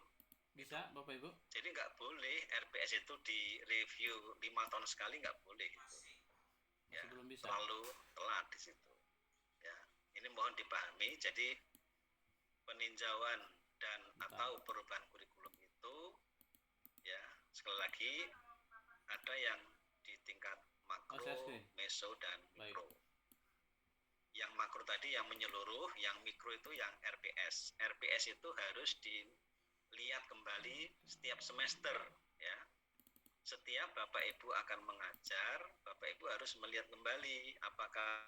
Bisa, Bapak Ibu? Jadi nggak boleh RPS itu di review 5 tahun sekali, nggak boleh. Gitu. Ya, belum bisa. Terlalu telat di situ. Ya, ini mohon dipahami. Jadi peninjauan dan atau perubahan kurikulum itu, ya sekali lagi ada yang di tingkat makro, meso dan mikro. Yang makro tadi yang menyeluruh, yang mikro itu yang RPS. RPS itu harus dilihat kembali setiap semester, ya. Setiap Bapak Ibu akan mengajar, Bapak Ibu harus melihat kembali apakah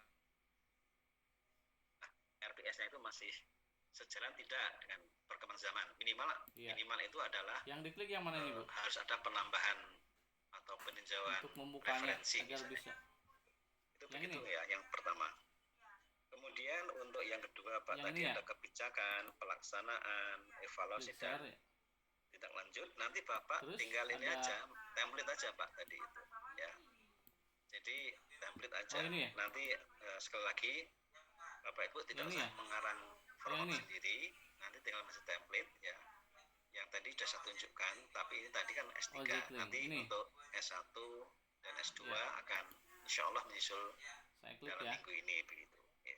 RPS-nya itu masih sejalan tidak dengan perkembangan zaman. Minimal itu adalah yang diklik yang mana ini, Bu? Harus ada penambahan atau peninjauan untuk membukanya referensi agar bisa. Itu yang begitu ini? Ya, yang pertama. Kemudian untuk yang kedua Pak, tadi ada kebijakan, pelaksanaan, evaluasi dan tindak lanjut. Nanti Bapak tinggal ini aja, template aja Pak tadi itu, ya. Jadi template aja. Nanti sekali lagi Bapak Ibu tidak usah mengarang format sendiri, nanti tinggal masuk template, ya. Yang tadi sudah saya tunjukkan, tapi ini tadi kan S3. Nanti untuk S1 dan S2 akan insya Allah menyusul dalam minggu ini begitu. Ya.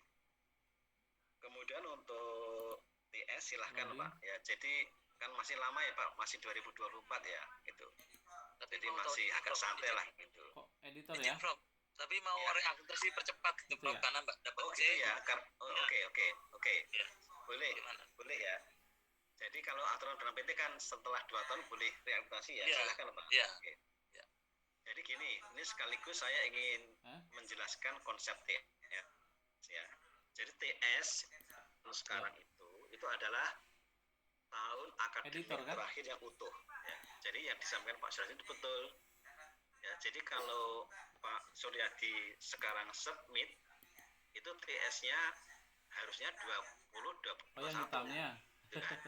Kemudian untuk TS silahkan Pak. Ya, jadi kan masih lama ya Pak, masih 2024 ya gitu. Jadi masih agak santai lah gitu. Editor ya. Tapi mau reaktasi percepat gitu Prof, karena dapat C. Gitu ya. Oke. Ya. Boleh ya. Jadi kalau aturan dalam PT kan setelah 2 tahun boleh reaktasi ya, silakan Pak. Iya. Oke. Ya. Jadi gini, ini sekaligus saya ingin menjelaskan konsep TS ya. Jadi TS sekarang itu adalah tahun akademik terakhir yang utuh. Ya. Jadi yang disampaikan Pak Suryadi itu betul. Ya, jadi kalau Pak Suryadi sekarang submit itu TS-nya harusnya 2021. Yang hitamnya. Gitu kan.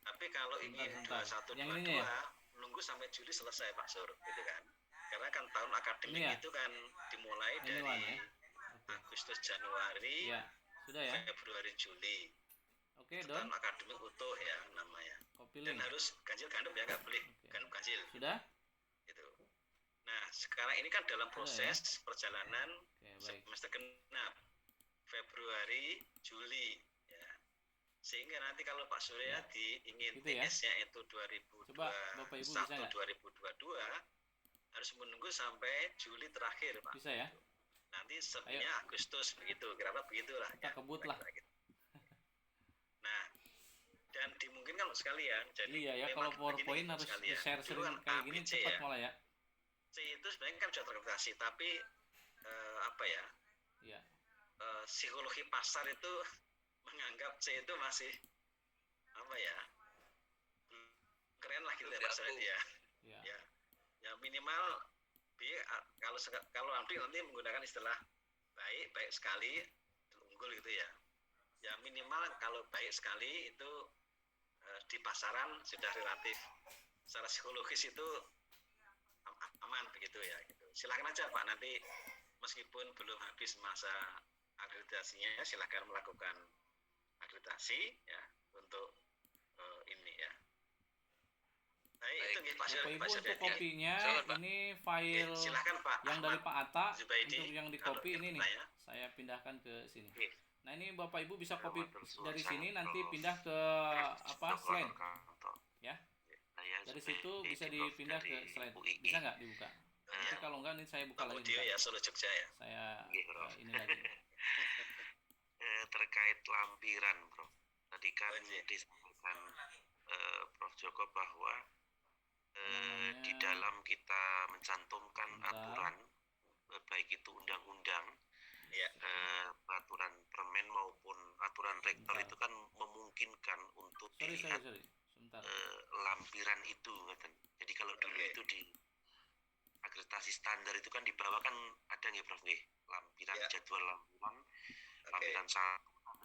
Tapi kalau ingin 2122 nunggu sampai Juli selesai Pak Sur, gitu kan. Karena kan tahun akademik itu kan dimulai dari Agustus, Januari, Februari, Juli. Tahun akademik utuh ya namanya. Dan harus ganjil genap ya, nggak boleh genap ganjil. Sudah? Gitu. Nah sekarang ini kan dalam proses perjalanan semester genap Februari, Juli. Sehingga nanti kalau Pak Suryadi ingin TS-nya itu 2021, 2022 harus menunggu sampai Juli terakhir Pak. Bisa ya? Nanti sebenarnya Agustus begitu, kira-kira begitulah. Kita kebut lah. Nah, dan dimungkinkan sekalian. Jadi ya kalau PowerPoint harus share sering kayak gini cepat malah ya. C itu sebenarnya kan sudah terkoneksi, tapi psikologi pasar itu menganggap C itu masih keren lah gitu ya Pak Suryadi ya. Ya minimal B kalau nanti menggunakan istilah baik sekali unggul gitu ya. Ya minimal kalau baik sekali itu di pasaran sudah relatif secara psikologis itu aman begitu ya gitu. Silakan aja Pak, nanti meskipun belum habis masa akreditasinya silakan melakukan akreditasi ya untuk ini ya. Baik. Itu nih Pak Suryadi. Untuk kopinya ini file silakan Pak yang dari Pak Atta Zubaidi, untuk yang di copy ini nih. Saya pindahkan ke sini. Nah ini Bapak Ibu bisa copy dari sini nanti pindah ke slide. Ya. Dari situ bisa dipindah ke slide. Bisa nggak dibuka? Nanti kalau enggak ini saya buka lagi. Audio ya Solo Jogja ya. Saya ini lagi. Terkait lampiran, Prof. Tadi kan disampaikan Prof. Joko bahwa di dalam kita mencantumkan aturan, baik itu undang-undang Ya. Peraturan permen maupun aturan rektor itu kan memungkinkan untuk dilihat lampiran itu. Jadi kalau dulu itu di akreditasi standar itu kan di bawah kan ada nggih Prof nggih, lampiran jadwal lampiran 1,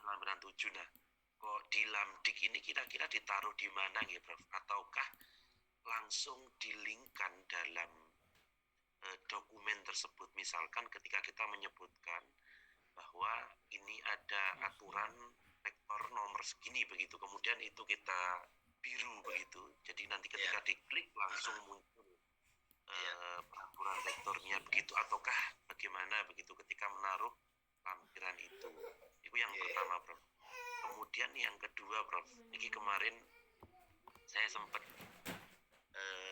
lampiran 7. Nah, kok di Lamdik ini kira-kira ditaruh di mana nggih Prof? Ataukah langsung dilingkan dalam dokumen tersebut, misalkan ketika kita menyebutkan bahwa ini ada aturan rektor nomor segini begitu, kemudian itu kita biru begitu, jadi nanti ketika diklik langsung muncul peraturan rektornya begitu, ataukah bagaimana begitu ketika menaruh lampiran itu yang pertama Prof. Kemudian yang kedua Prof, ini kemarin saya sempat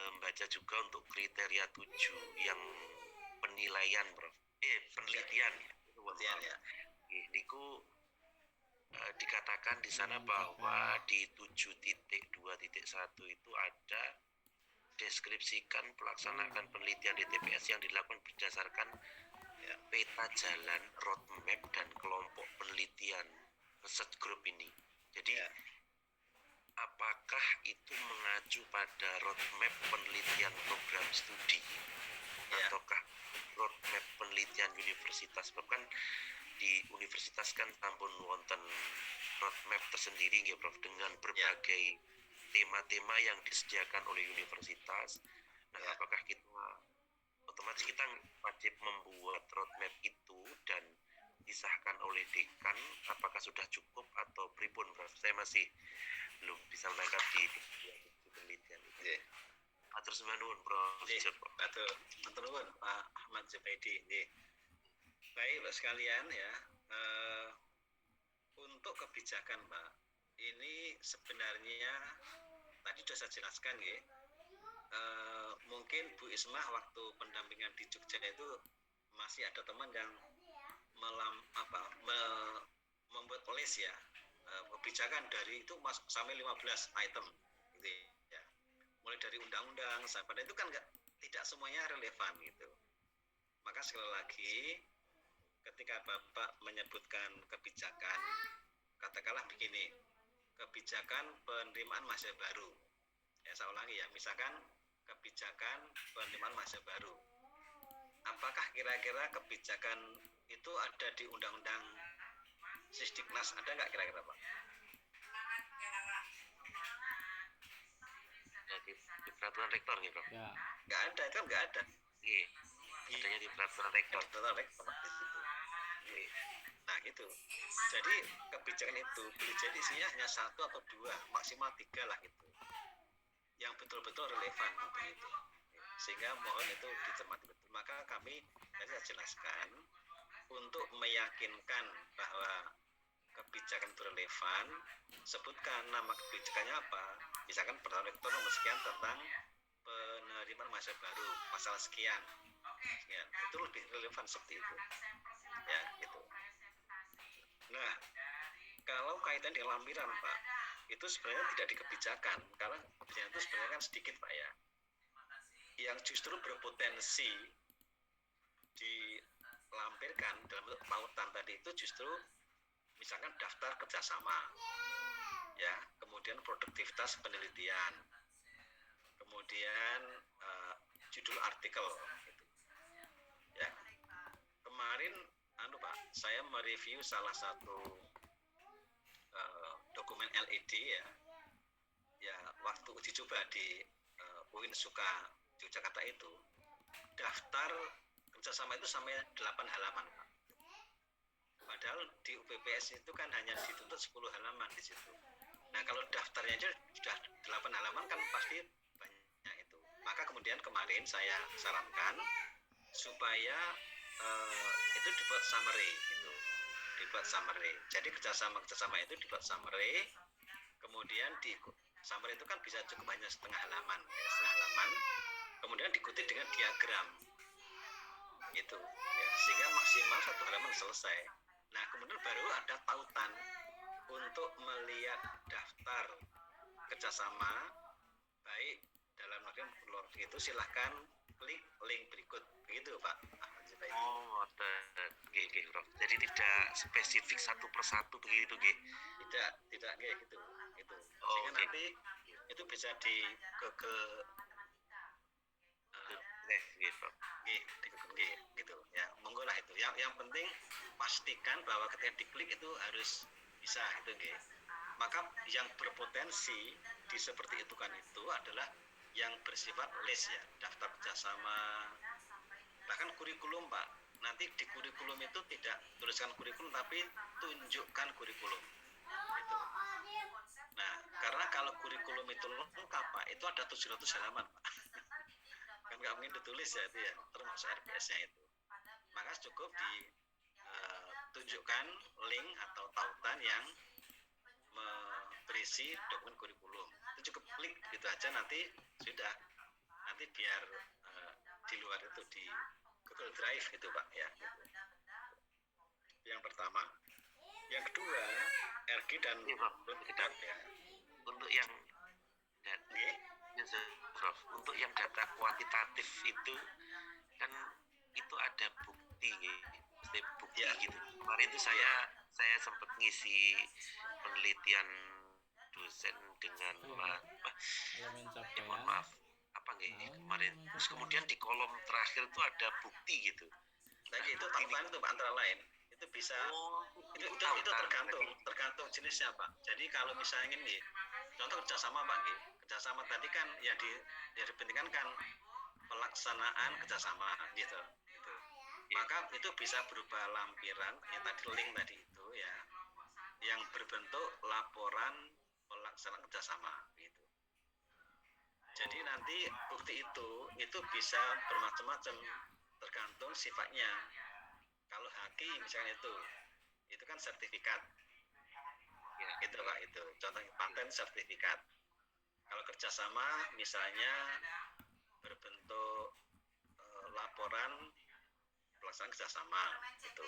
membaca juga untuk kriteria 7 yang penilaian Prof. Penelitian ya. Niku dikatakan di sana bahwa di 7.2.1 itu ada deskripsikan pelaksanaan penelitian di TPS yang dilakukan berdasarkan peta jalan, roadmap, dan kelompok penelitian research group ini. Jadi apakah itu mengacu pada roadmap penelitian program studi ataukah roadmap penelitian universitas? Bahkan di universitas kan sampun wonten roadmap tersendiri nggih Prof, dengan berbagai tema-tema yang disediakan oleh universitas. Nah, apakah kita otomatis kita wajib membuat roadmap itu dan disahkan oleh dekan, apakah sudah cukup atau pripun Prof? Saya masih belum bisa menangkap di penelitian itu. Terus nuwun Prof. Matur nuwun Pak Ahmad Zubaidi. Baik Pak sekalian ya, untuk kebijakan Pak, ini sebenarnya tadi sudah saya jelaskan ya. Mungkin Bu Ismah waktu pendampingan di Jogja itu masih ada teman yang membuat list ya, kebijakan dari itu sampai 15 item gitu ya. Mulai dari undang-undang sampai itu kan tidak semuanya relevan gitu. Maka sekali lagi ketika Bapak menyebutkan kebijakan, katakanlah begini, kebijakan penerimaan mahasiswa baru. Ya, saya ulangi ya, misalkan kebijakan penerimaan mahasiswa baru. Apakah kira-kira kebijakan itu ada di Undang-Undang Sisdiknas, ada nggak kira-kira Pak? Di peraturan rektor gitu Prof? Ya. Nggak ada, itu nggak ada. Iya, adanya di peraturan rektor. Nah gitu. Jadi kebijakan itu boleh jadi isinya hanya 1 atau 2, maksimal 3 lah gitu, yang betul-betul relevan begitu. Sehingga mohon itu dicermati betul. Maka kami tadi saya jelaskan untuk meyakinkan bahwa kebijakan itu relevan, sebutkan nama kebijakannya apa. Misalkan peraturan rektor nomor sekian tentang penerimaan mahasiswa baru, masalah sekian. Itu lebih relevan seperti itu. Ya, gitu. Nah, kalau kaitan dengan lampiran Pak, itu sebenarnya tidak di kebijakan, karena kebijakan itu sebenarnya kan sedikit Pak ya. Yang justru berpotensi dilampirkan dalam bentuk pautan tadi itu justru misalkan daftar kerjasama, ya, kemudian produktivitas penelitian, kemudian judul artikel, gitu. Ya, kemarin Pak, saya mereview salah satu dokumen LED ya waktu uji coba di UIN Suka Yogyakarta itu, daftar kerjasama itu sampai 8 halaman Pak. Padahal di UPPS itu kan hanya dituntut 10 halaman di situ. Nah kalau daftarnya aja sudah 8 halaman kan pasti banyak itu. Maka kemudian kemarin saya sarankan supaya itu dibuat summary gitu, jadi kerjasama itu dibuat summary, kemudian di summary itu kan bisa cukup hanya setengah halaman, kemudian diikuti dengan diagram gitu ya, sehingga maksimal 1 halaman selesai. Nah kemudian baru ada tautan untuk melihat daftar kerjasama baik dalam negeri maupun luar negeri itu, silahkan klik link berikut begitu Pak. Oh, nggih, Prof. Jadi tidak spesifik satu persatu begitu nggih. Tidak nggih gitu. Itu. Oh, sehingga nanti itu bisa di Google nggih, Prof. Nggih, di Google nggih gitu ya. Monggo lah itu. Yang penting pastikan bahwa ketika diklik itu harus bisa gitu nggih. Maka yang berpotensi di seperti itu kan itu adalah yang bersifat list ya, daftar kerjasama, bahkan kurikulum Pak. Nanti di kurikulum itu tidak tuliskan kurikulum tapi tunjukkan kurikulum. Itu. Nah, karena kalau kurikulum itu lengkap Pak, itu ada 700 halaman Pak. Kan nggak mungkin ditulis ya itu ya, termasuk RPS-nya itu. Maka cukup ditunjukkan link atau tautan yang berisi dokumen kurikulum. Itu cukup klik gitu aja, nanti sudah. Nanti biar di luar itu di Google Drive gitu Pak ya. Gitu. Yang pertama. Yang kedua, RG dan Prof ya. Untuk yang Prof, untuk yang data kuantitatif itu kan itu ada bukti bukti ya. Gitu. Kemarin itu saya sempat ngisi penelitian dosen dengan mohon maaf apa nggih kemarin. Terus kemudian di kolom terakhir itu ada bukti gitu. Nah itu tautan itu Pak, antara lain itu bisa itu tergantung jenisnya Pak. Jadi kalau misalnya ini contoh kerjasama Pak nih, kerjasama tadi kan yang dipentingkan kan pelaksanaan kerjasama gitu. Maka itu bisa berupa lampiran yang tadi link tadi itu ya, yang berbentuk laporan pelaksanaan kerjasama gitu. Jadi nanti bukti itu bisa bermacam-macam tergantung sifatnya. Kalau haki misalnya itu kan sertifikat ya, itu Pak, itu contoh paten sertifikat. Kalau kerjasama misalnya berbentuk laporan pelaksanaan kerjasama itu.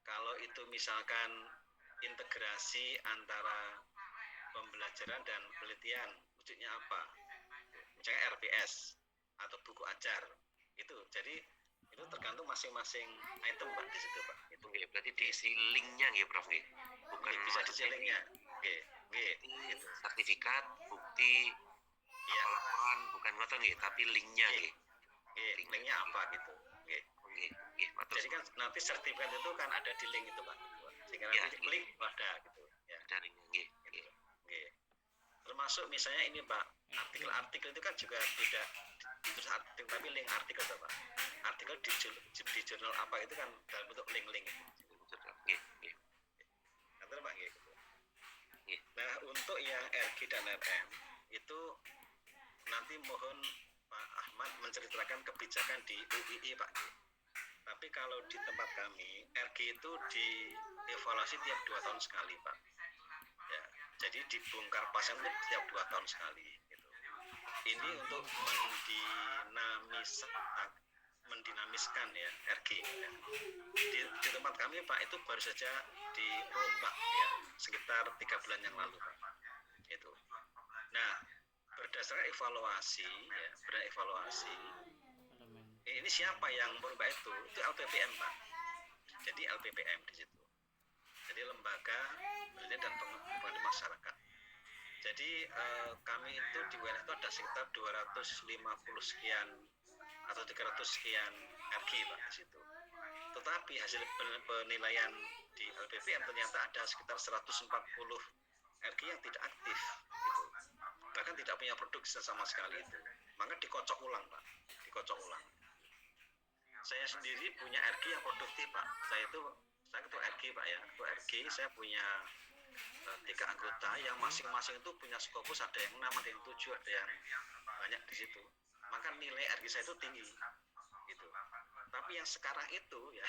Kalau itu misalkan integrasi antara pembelajaran dan penelitian, wujudnya apa? Misalnya RPS atau buku ajar itu. Jadi itu tergantung masing-masing item Pak di situ Pak. Itu berarti diisi linknya nggih Prof nggih. Bukan bisa diisi linknya. Nggih. Gitu. Sertifikat, bukti, ya. Laporan bukan ngoten nggih, tapi linknya nggih. Linknya apa gitu. Nggih. Jadi kan nanti sertifikat itu kan ada di link itu Pak. Sehingga nanti diklik ada gitu ya. Ada linknya nggih. Termasuk misalnya ini Pak, artikel-artikel itu kan juga tidak terus artikel tapi link artikel Pak. Artikel di jurnal apa itu kan dalam bentuk link-link itu. Nanti Pak gitu. Nah untuk yang RG dan RM itu nanti mohon Pak Ahmad menceritakan kebijakan di UII Pak. Tapi kalau di tempat kami RG itu dievaluasi tiap 2 tahun sekali Pak. Ya, jadi dibongkar pasien itu tiap 2 tahun sekali. Gitu. Ini untuk mendinamiskan ya RG. Ya. Di tempat kami Pak itu baru saja dirombak ya sekitar 3 bulan yang lalu Pak. Itu. Nah berdasarkan evaluasi ini siapa yang merubah itu LPPM Pak. Jadi LPPM di situ. Jadi lembaga penelitian dan pengembangan masyarakat. Jadi kami itu di wilayah itu ada sekitar 250 sekian atau 300 sekian RG Pak di situ. Tetapi hasil penilaian di LPPM ternyata ada sekitar 140 RG yang tidak aktif gitu. Bahkan tidak punya produksi sama sekali itu. Maka dikocok ulang Pak, dikocok ulang. Saya sendiri punya RG yang produktif Pak. Saya ketua RG Pak ya. Ketua RG saya punya 3 anggota yang masing-masing itu punya Scopus, ada yang 6, ada yang 7, ada yang banyak di situ. Maka nilai RG saya itu tinggi gitu. Tapi yang sekarang itu ya,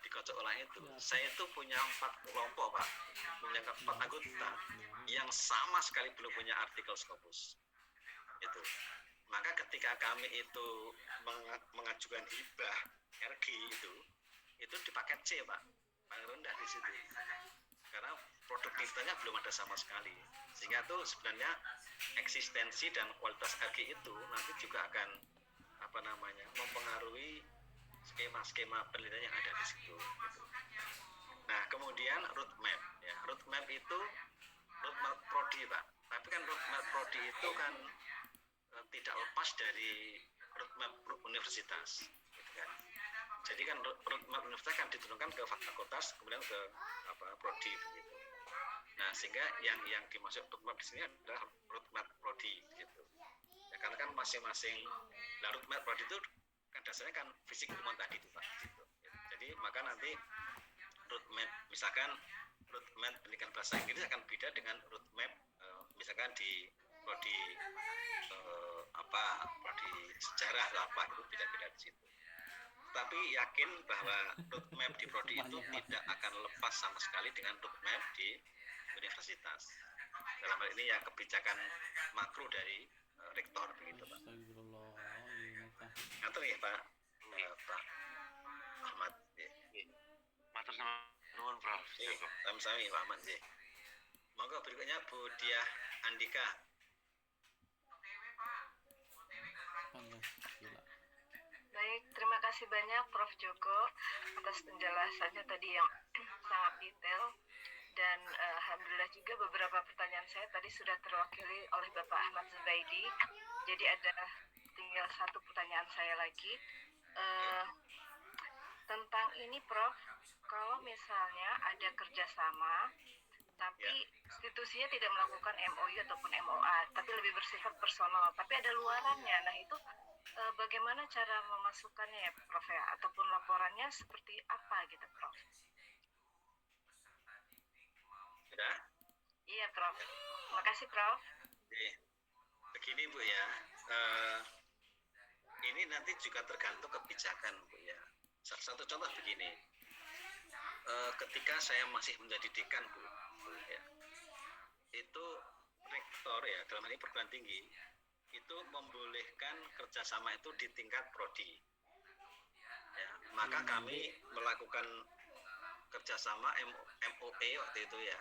dikocok ulang itu. Saya itu punya 4 kelompok Pak. Punya 4 anggota yang sama sekali belum punya artikel Scopus. Itu. Maka ketika kami itu mengajukan hibah RG itu di paket C Pak, paling rendah di situ. Karena produktivitasnya belum ada sama sekali. Sehingga itu sebenarnya eksistensi dan kualitas RG itu nanti juga akan mempengaruhi skema-skema penelitian yang ada di situ. Gitu. Nah, kemudian roadmap. Ya, roadmap itu roadmap prodi, Pak. Tapi kan roadmap prodi itu kan tidak lepas dari roadmap universitas. Gitu kan. Jadi kan roadmap universitas kan diturunkan ke fakultas, kemudian ke prodi begitu. Nah, sehingga yang dimaksud roadmap di sini adalah roadmap prodi gitu. Ya, karena kan masing-masing roadmap prodi itu kan dasarnya kan fisik ilmuwan tadi itu Pak gitu. Jadi maka nanti roadmap misalkan roadmap pendidikan bahasa Inggris akan beda dengan roadmap misalkan di prodi prodi sejarah atau apa itu beda-beda di situ. Tapi yakin bahwa roadmap di prodi itu tidak akan lepas sama sekali dengan roadmap di universitas. Dalam hal ini ya kebijakan makro dari rektor begitu Pak. Atau ya Pak Ahmad. Matur nuwun Prof. Sama-sama Pak Ahmad. Monggo berikutnya Bu Diah Andika. Baik, terima kasih banyak Prof. Joko atas penjelasannya tadi yang sangat detail dan alhamdulillah juga beberapa pertanyaan saya tadi sudah terwakili oleh Bapak Ahmad Zubaidi. Jadi ada tinggal satu pertanyaan saya lagi tentang ini Prof. Kalau misalnya ada kerjasama tapi institusinya tidak melakukan MOU ataupun MOA, tapi lebih bersifat personal, tapi ada luarannya. Nah itu bagaimana cara memasukkannya ya Prof ya, ataupun laporannya seperti apa gitu Prof? Sudah? Iya Prof. Terima kasih Prof. Begini Bu ya, ini nanti juga tergantung kebijakan Bu ya. Satu contoh begini, ketika saya masih menjadi dekan Bu ya, itu rektor ya dalam hal ini perguruan tinggi itu membolehkan kerjasama itu di tingkat prodi ya, maka kami melakukan kerjasama MOE waktu itu ya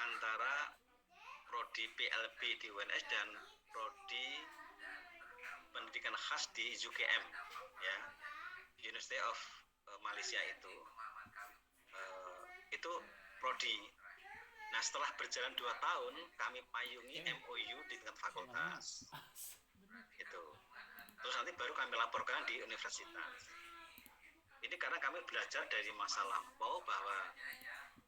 antara prodi PLB di UNS dan prodi pendidikan khas di UGM ya, University of Malaysia itu prodi. Nah setelah berjalan 2 tahun kami payungi MOU di tingkat fakultas itu, terus nanti baru kami laporkan di universitas. Ini karena kami belajar dari masa lampau bahwa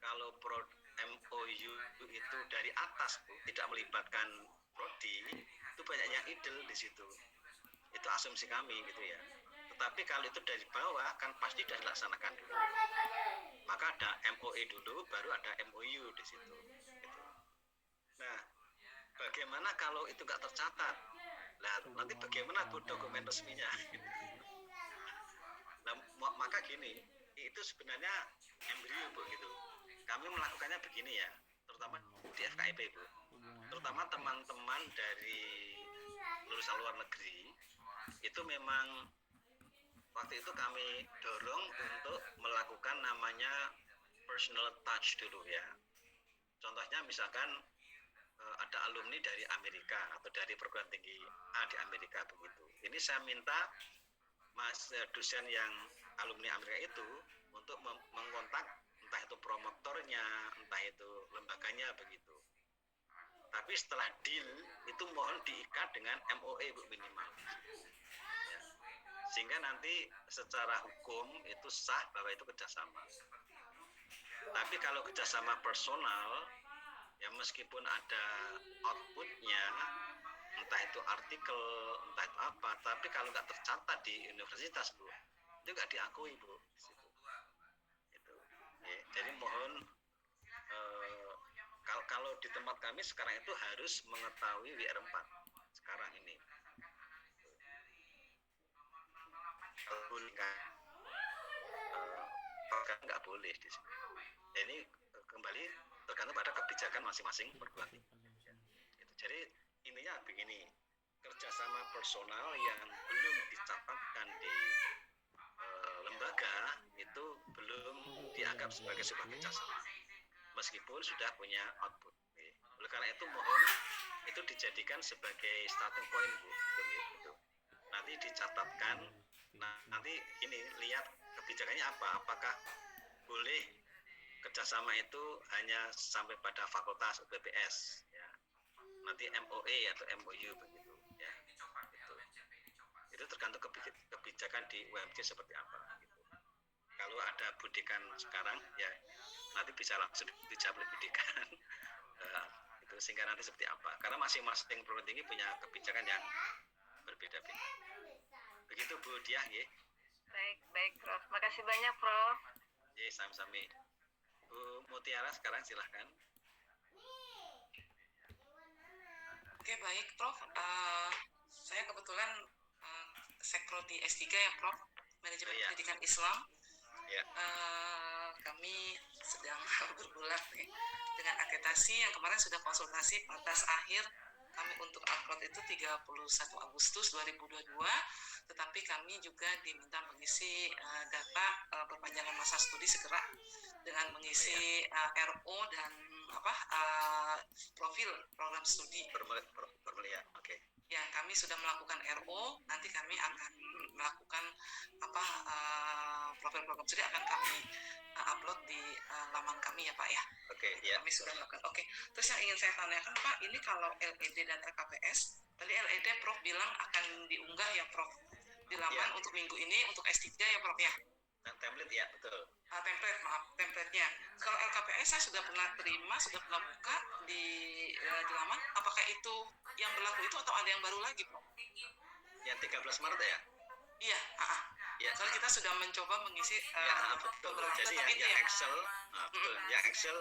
kalau MOU itu dari atas Bu, tidak melibatkan prodi, itu banyak yang idel di situ. Itu asumsi kami gitu ya. Tetapi kalau itu dari bawah kan pasti sudah dilaksanakan dulu. Maka ada MOE dulu, baru ada MOU di situ. Gitu. Nah, bagaimana kalau itu nggak tercatat? Nah, nanti bagaimana Bu dokumen resminya? Nah, maka gini, itu sebenarnya embrio Bu gitu. Kami melakukannya begini ya, terutama di FKIP Bu. Terutama teman-teman dari lulusan luar negeri, itu memang waktu itu kami dorong untuk melakukan namanya personal touch dulu ya. Contohnya misalkan ada alumni dari Amerika atau dari perguruan tinggi A di Amerika begitu. Ini saya minta dosen yang alumni Amerika itu untuk mengkontak entah itu promotornya, entah itu lembaganya begitu. Tapi setelah deal itu mohon diikat dengan MOE Bu minimal. Sehingga nanti secara hukum itu sah bahwa itu kerjasama. Tapi kalau kerjasama personal, ya meskipun ada outputnya, entah itu artikel, entah itu apa, tapi kalau nggak tercatat di universitas Bu, itu nggak diakui Bu. Itu. Ya, jadi mohon kalau di tempat kami sekarang itu harus mengetahui WR4 sekarang ini. Nggak boleh di sini. Ini kembali tergantung pada kebijakan masing-masing perguruan tinggi. Jadi intinya begini, kerjasama personal yang belum dicatatkan di lembaga itu belum dianggap sebagai sebuah kerjasama, meskipun sudah punya output. Oleh karena itu mohon itu dijadikan sebagai starting point Bu. Gitu. nanti dicatatkan. Nanti ini lihat kebijakannya apa, apakah boleh kerjasama itu hanya sampai pada fakultas UPPS ya, nanti MOE atau MOU begitu ya, itu tergantung kebijakan di UMC seperti apa gitu. Kalau ada Budikan sekarang ya nanti bisa langsung dijawab oleh Budikan itu, sehingga nanti seperti apa, karena masing-masing perguruan tinggi punya kebijakan yang berbeda-beda. Begitu Bu Diah ya. Baik Prof. Makasih banyak Prof. Ya, sami-sami. Bu Mutiara sekarang silahkan. Oke, baik Prof. Saya kebetulan sekro di S3 ya Prof. Manajemen Pendidikan Islam. Ya. Kami sedang bergulat dengan akreditasi yang kemarin sudah konsultasi, batas akhir kami untuk upload itu 31 Agustus 2022, tetapi kami juga diminta mengisi data perpanjangan masa studi segera dengan mengisi RO dan profil program studi. Permulia, oke. Ya, kami sudah melakukan RO, nanti kami akan melakukan profil program studi akan kami upload di laman kami ya Pak ya. Oke, ya. Kami sudah melakukan. Oke. Terus yang ingin saya tanyakan Pak, ini kalau LED dan LKPS, tadi LED Prof bilang akan diunggah ya Prof di laman untuk minggu ini untuk S3 ya Prof ya. Template ya, betul. Templatenya. Kalau LKPS saya sudah pernah terima, sudah pernah buka di laman. Apakah itu yang berlaku itu atau ada yang baru lagi Prof? Yang 13 Maret ya? Iya, ya. Soalnya kita sudah mencoba mengisi betul. Jadi yang Excel, betul. Yang Excel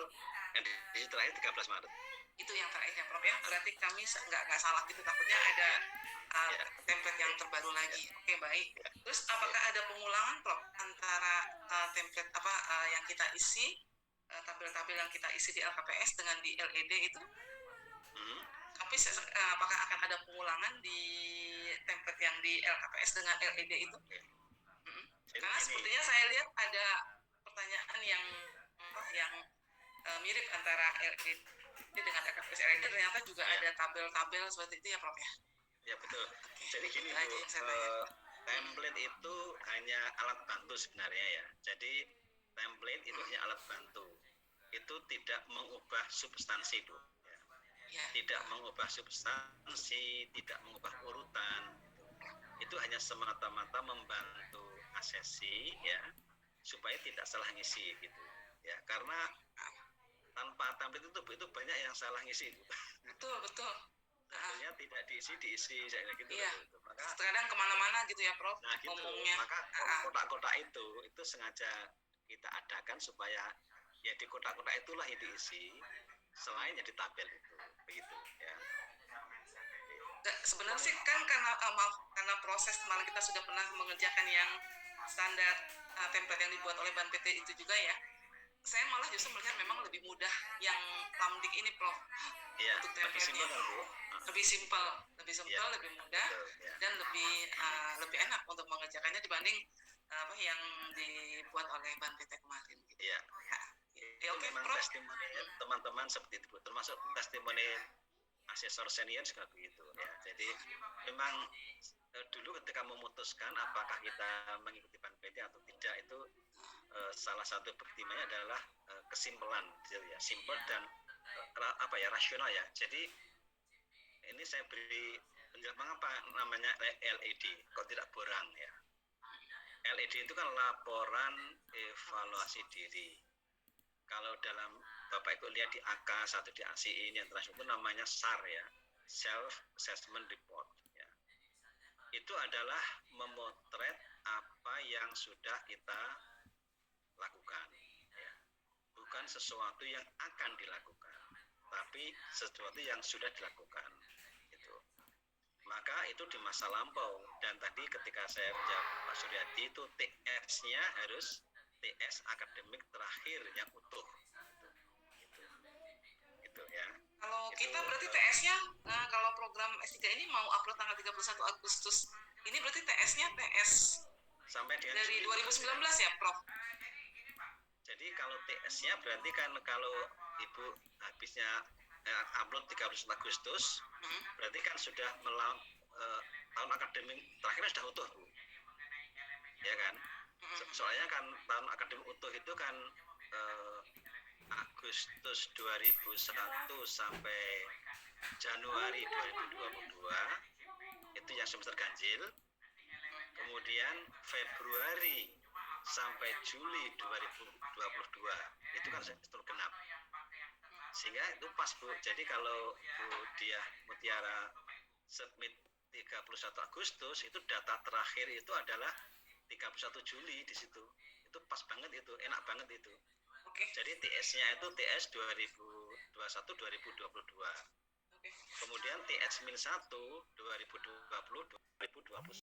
yang di terakhir 13 Maret. Itu yang terakhir ya Prof ya. Berarti kami nggak salah gitu, takutnya ada template yang terbaru lagi. Oke, baik. Terus apakah ada pengulangan Prof antara template yang kita isi, tabel-tabel yang kita isi di LKPS dengan di LED itu? Tapi apakah akan ada pengulangan di template yang di LKPS dengan LED itu? Karena sepertinya saya lihat ada pertanyaan yang mirip antara LED dengan LKPS LED, ternyata juga ada tabel-tabel seperti itu ya Prof ya? Ya betul. Jadi gini Bu, template itu hanya alat bantu sebenarnya ya. Jadi template itu hanya alat bantu. Itu tidak mengubah substansi Bu. Tidak mengubah substansi, tidak mengubah urutan. Itu hanya semata-mata membantu asesi ya, supaya tidak salah ngisi gitu. Ya, karena tanpa template itu banyak yang salah ngisi. Betul. Artinya tidak diisi saya gitu. Iya. Gitu. Maka kadang kemana-mana gitu ya Prof. Nah gitu. Ngomongnya. Maka kotak-kotak itu sengaja kita adakan supaya ya di kotak-kotak itulah yang diisi, selain yang di tabel itu, begitu ya. Sebenarnya sih kan karena proses kemarin kita sudah pernah mengerjakan yang standar template yang dibuat oleh Ban PT itu juga ya. Saya malah justru melihat memang lebih mudah yang Lamdik ini Prof. Iya, untuk template-nya. Lebih simpel, lebih mudah dan lebih enak untuk mengerjakannya dibanding yang dibuat oleh Ban PT kemarin. Gitu. Iya. Oke, memang Prof. Testimoni teman-teman seperti itu, termasuk testimoni asesor senior juga begitu ya. Jadi memang dulu ketika memutuskan apakah kita mengikuti Ban PT atau tidak, itu salah satu pertimbangannya adalah kesimpulan gitu ya, simpel dan rasional ya. Jadi ini saya beri penjelasan mengapa namanya LED, kok tidak borang ya. LED itu kan laporan evaluasi diri. Kalau dalam Bapak Ibu lihat di AK atau di ACI ini yang terakhir itu namanya SAR ya, Self Assessment Report ya. Itu adalah memotret apa yang sudah kita lakukan ya. Bukan sesuatu yang akan dilakukan, tapi sesuatu yang sudah dilakukan gitu. Maka itu di masa lampau, dan tadi ketika saya menjawab Pak Suryadi itu TS-nya harus TS akademik terakhir yang utuh gitu ya. Kalau kita berarti TS-nya kalau program S3 ini mau upload tanggal 31 Agustus ini berarti TS-nya TS sampai dengan dari 2019 ya Prof. Jadi kalau TS-nya berarti kan kalau Ibu habisnya upload 31 Agustus berarti kan sudah tahun akademik terakhirnya sudah utuh Bu, ya kan? Soalnya kan tahun akademik utuh itu kan Agustus 2001 sampai Januari 2022 itu yang semester ganjil, kemudian Februari sampai Juli 2022 itu kan semester genap, sehingga itu pas Bu. Jadi kalau Bu Diah Mutiara submit 31 Agustus, itu data terakhir itu adalah 31 Juli di situ. Itu pas banget itu, enak banget itu. Jadi TS-nya itu TS 2021-2022. Kemudian TS-1 2020-2021